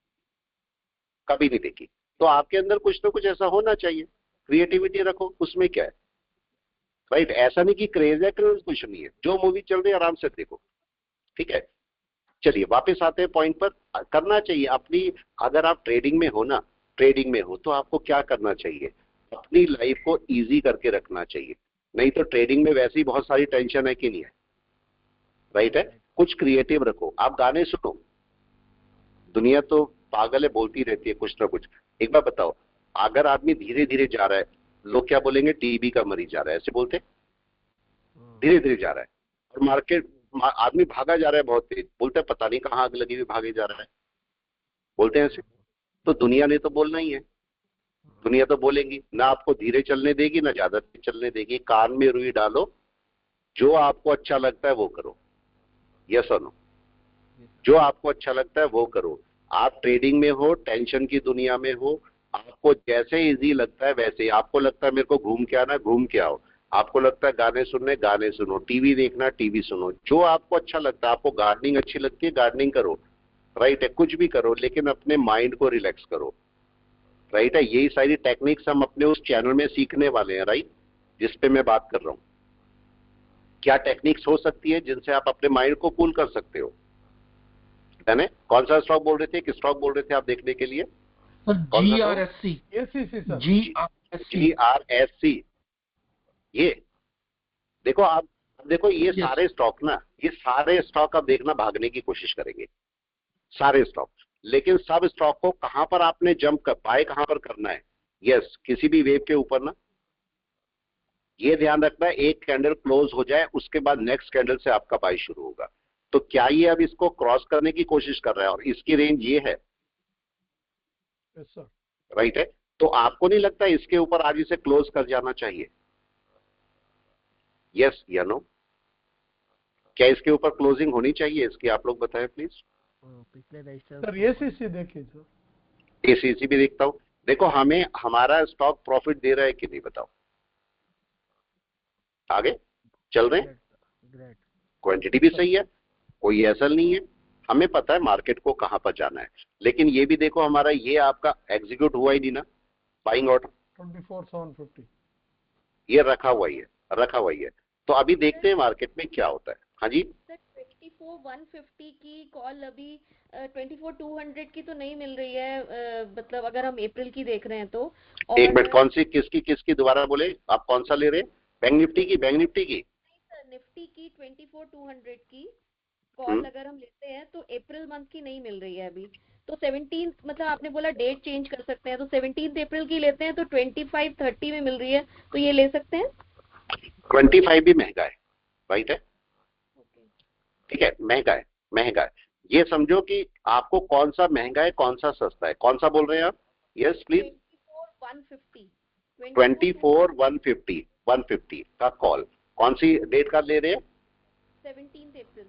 कभी नहीं देखी। तो आपके अंदर कुछ ना कुछ ऐसा होना चाहिए, क्रिएटिविटी रखो, उसमें क्या है, राइट। ऐसा नहीं कि क्रेज है, क्रेज कुछ नहीं है, जो मूवी चल रही है आराम से देखो, ठीक है। चलिए वापस आते हैं पॉइंट पर, करना चाहिए अपनी, अगर आप ट्रेडिंग में हो ना, ट्रेडिंग में हो तो आपको क्या करना चाहिए, अपनी लाइफ को इजी करके रखना चाहिए। नहीं तो ट्रेडिंग में वैसे ही बहुत सारी टेंशन है कि नहीं है, राइट है। कुछ क्रिएटिव रखो, आप गाने सुनो, दुनिया तो पागल है, बोलती रहती है कुछ ना कुछ। एक बार बताओ, अगर आदमी धीरे धीरे जा रहा है, लोग क्या बोलेंगे, टीबी का मरीज जा रहा है, ऐसे बोलते, धीरे धीरे जा रहा है। और मार्केट आदमी भागा जा रहा है बहुत तेज, बोलते हैं पता नहीं कहाँ आग लगी हुई भागे जा रहा है, बोलते हैं ऐसे। तो दुनिया ने तो बोलना ही है, दुनिया तो बोलेंगी ना, आपको धीरे चलने देगी ना ज्यादा तेज चलने देगी। कान में रुई डालो, जो आपको अच्छा लगता है वो करो, यस और नो, जो आपको अच्छा लगता है वो करो। आप ट्रेडिंग में हो, टेंशन की दुनिया में हो, आपको जैसे इजी लगता है वैसे। आपको लगता है मेरे को घूम के आना, घूम के आओ। आपको लगता है गाने सुनने, गाने सुनो। टीवी देखना, टीवी सुनो, जो आपको अच्छा लगता है। आपको गार्डनिंग अच्छी लगती है, गार्डनिंग करो, राइट है। कुछ भी करो, लेकिन अपने माइंड को रिलैक्स करो, राइट है। यही सारी टेक्निक्स हम अपने उस चैनल में सीखने वाले हैं, राइट, जिसपे मैं बात कर रहा हूं। क्या टेक्निक्स हो सकती है जिनसे आप अपने माइंड को कूल कर सकते हो, है ना। कौन सा स्टॉक बोल रहे थे, किस स्टॉक बोल रहे थे आप देखने के लिए? GRSC, सर GRSC, ये देखो आप, देखो ये सारे स्टॉक ना, ये सारे स्टॉक आप देखना भागने की कोशिश करेंगे, सारे स्टॉक। लेकिन सब स्टॉक को कहां पर आपने जंप कर, बाय कहां पर करना है, यस, किसी भी वेव के ऊपर ना। ये ध्यान रखना है, एक कैंडल क्लोज हो जाए उसके बाद नेक्स्ट कैंडल से आपका बाय शुरू होगा। तो क्या ये अब इसको क्रॉस करने की कोशिश कर रहा है, और इसकी रेंज ये है, सर राइट है। तो आपको नहीं लगता इसके ऊपर आज इसे क्लोज कर जाना चाहिए, यस या नो? क्या इसके ऊपर क्लोजिंग होनी चाहिए इसकी, आप लोग बताएं प्लीज। पिछले सर एसीसी देखिए सर, एसीसी भी देखता हूं। देखो हमें हमारा स्टॉक प्रॉफिट दे रहा है कि नहीं, बताओ। आगे चल रहे हैं, ग्रेट, क्वांटिटी भी सही है, कोई ऐसा नहीं है, हमें पता है मार्केट को कहां पर जाना है। लेकिन ये भी देखो हमारा ये आपका एग्जीक्यूट हुआ ही नहीं ना, बाइंग ऑर्डर 24,750 ये रखा हुआ ही है, रखा हुआ ही है। तो अभी देखते हैं मार्केट में क्या होता है। हाँ जी सर 24,150 की कॉल अभी 24,200 की तो नहीं मिल रही है, मतलब अगर हम अप्रैल की देख रहे हैं तो। और एक मिनट, कौन सी, किसकी दोबारा बोले आप, कौन सा ले रहे हैं? बैंक निफ्टी की, बैंक निफ्टी की? सर निफ्टी की 24,200 की कॉल अगर हम लेते हैं तो अप्रैल मंथ की नहीं मिल रही है अभी। तो 17, मतलब आपने बोला डेट चेंज कर सकते हैं, तो 17 अप्रैल की लेते हैं तो 2530 में मिल रही है, तो ये ले सकते हैं। 25 भी महंगा है, राइट है, ठीक है, महंगा है, महंगा है। ये समझो कि आपको कौन सा महंगा है, कौन सा सस्ता है, कौन सा बोल रहे हैं आप? Yes please. 24,150 24,150 150 का कॉल, कौन सी डेट का ले रहे हैं? 17 अप्रैल।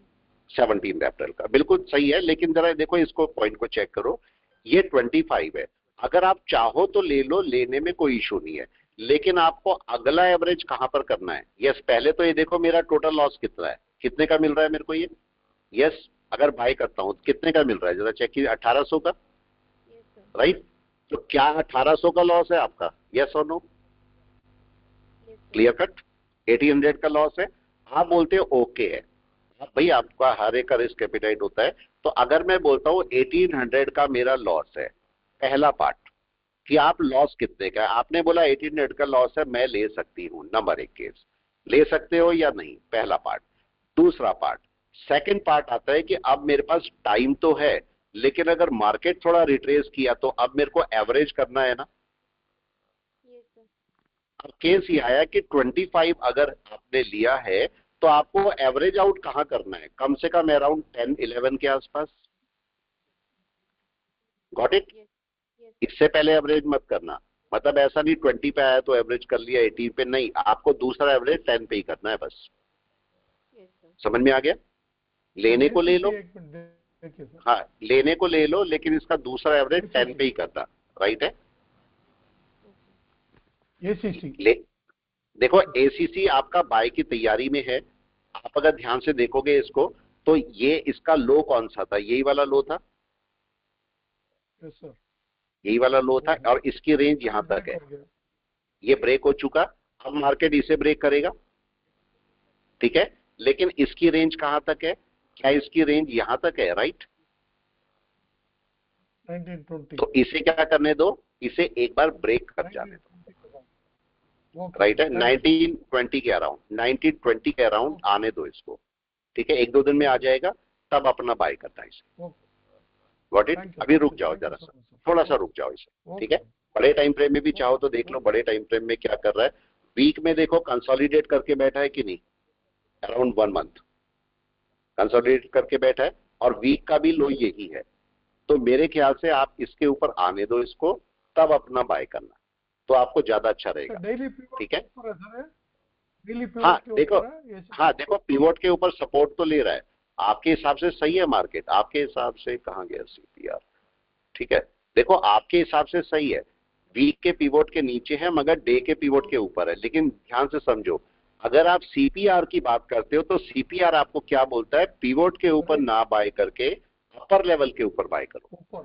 17 अप्रैल का, बिल्कुल सही है। लेकिन जरा देखो इसको, पॉइंट को चेक करो, ये 25 है। अगर आप चाहो तो ले लो, लेने में कोई इशू नहीं है। लेकिन आपको अगला एवरेज कहां पर करना है? यस, पहले तो ये देखो मेरा टोटल लॉस कितना है, कितने का मिल रहा है मेरे को ये? यस, अगर बाय करता हूं कितने का मिल रहा है, जरा चेक कीजिए, 1800 का, राइट। तो क्या 1800 का लॉस है आपका, यस और नो? क्लियर कट, 1800 का लॉस है। आप बोलते हो ओके है भाई, आपका हर एक का रिस्क एपिटाइट होता है। तो अगर मैं बोलता हूं 1800 का मेरा लॉस है, पहला पार्ट, कि आप लॉस कितने का है। आपने बोला 1800 का लॉस है, मैं ले सकती हूँ, नंबर 1 केस, ले सकते हो या नहीं, पहला पार्ट। दूसरा पार्ट, सेकंड पार्ट आता है कि अब मेरे पास टाइम तो है, लेकिन अगर मार्केट थोड़ा रिट्रेस किया तो अब मेरे को एवरेज करना है ना। अब केस ये आया कि 25 अगर आपने लिया है तो आपको एवरेज आउट कहां करना है, कम से कम अराउंड 10-11 के आसपास। Got it. इससे पहले एवरेज मत करना, मतलब ऐसा नहीं 20 पे आया तो एवरेज कर लिया, 18 पे नहीं, आपको दूसरा एवरेज 10 पे ही करना है बस। समझ में आ गया। लेने को ले लो, हाँ लेने को ले लो, लेकिन इसका दूसरा एवरेज 10 पे ही करना, राइट है। ले देखो एसीसी आपका बाय की तैयारी में है। आप अगर ध्यान से देखोगे इसको तो ये इसका लो कौन सा था, यही वाला लो था, यही वाला लो था, और इसकी रेंज यहां तक है, ये ब्रेक हो चुका। अब मार्केट इसे ब्रेक करेगा, ठीक है, लेकिन इसकी रेंज कहां तक है, क्या इसकी रेंज यहां तक है, राइट। 1920 तो इसे क्या करने दो, इसे एक बार ब्रेक कर जाने दो, राइट है। 1920 के अराउंड, 1920 के अराउंड आने दो इसको, ठीक है, 1-2 दिन में आ जाएगा, तब अपना बाय करना है इसे। Got it. अभी रुक जाओ जरा सा, थोड़ा सा रुक जाओ इसे, ठीक है। बड़े टाइम फ्रेम में भी चाहो तो देख लो, बड़े टाइम फ्रेम में क्या कर रहा है। वीक में देखो कंसोलिडेट करके बैठा है कि नहीं, अराउंड 1 मंथ कंसोलिडेट करके बैठा है, और वीक का भी लो यही है। तो मेरे ख्याल से आप इसके ऊपर आने दो इसको, तब अपना बाय करना, तो आपको ज्यादा अच्छा रहेगा, ठीक है। हाँ देखो, हाँ देखो पिवोट के ऊपर सपोर्ट तो ले रहा है, आपके हिसाब से सही है मार्केट, आपके हिसाब से कहाँ गया सीपीआर, ठीक है। देखो आपके हिसाब से सही है, वीक के पिवोट के नीचे है मगर डे के पिवोट के ऊपर है। लेकिन ध्यान से समझो, अगर आप सीपीआर की बात करते हो तो सीपीआर आपको क्या बोलता है, पिवोट के ऊपर ना बाय करके अपर लेवल के ऊपर बाय करो,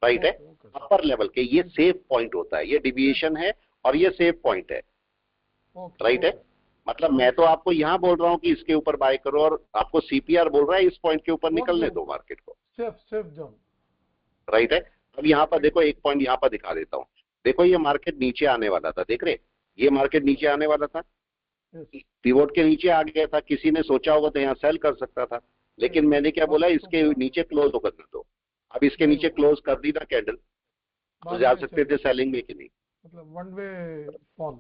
राइट है। अपर लेवल के, ये सेफ पॉइंट होता है, ये डिविएशन है और ये सेफ पॉइंट है, राइट है। मतलब मैं तो आपको यहां बोल रहा हूं कि इसके ऊपर बाय करो, और आपको सीपीआर बोल रहा है इस पॉइंट के ऊपर निकलने दो मार्केट को, सेफ जोन, राइट है। अब यहाँ पर देखो, एक पॉइंट यहाँ पर दिखा देता हूँ। देखो ये मार्केट नीचे आने वाला था, देख रहे, ये मार्केट नीचे आने वाला था, पिवोट के नीचे आ गया था, किसी ने सोचा होगा तो यहाँ सेल कर सकता था, लेकिन मैंने क्या बोला, इसके नीचे क्लोज होकर दो। अब इसके नीचे क्लोज कर दी ना कैंडल, तो जा सकते थे सेलिंग में कि नहीं, मतलब वन वे फॉल।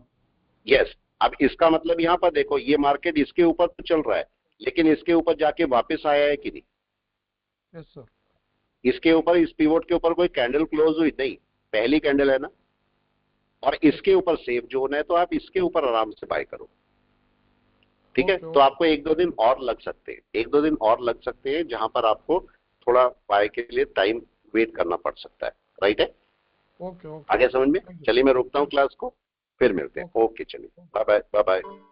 यस। अब इसका मतलब यहाँ पर देखो, ये मार्केट इसके ऊपर तो चल रहा है, लेकिन इसके ऊपर जाके वापस आया है कि नहीं। Yes sir. इसके ऊपर, इस पिवोट के ऊपर कोई कैंडल क्लोज हुई नहीं, पहली कैंडल है ना, और इसके ऊपर सेफ जोन है, तो आप इसके ऊपर आराम से बाय करो, ठीक है। तो आपको 1-2 दिन और लग सकते हैं, 1-2 दिन और लग सकते हैं, जहां पर आपको थोड़ा बाय के लिए टाइम वेट करना पड़ सकता है, राइट है। ओके, आगे समझ में। चलिए मैं रोकता हूँ क्लास को, फिर मिलते हैं। ओके चलिए, बाय बाय, बाय बाय।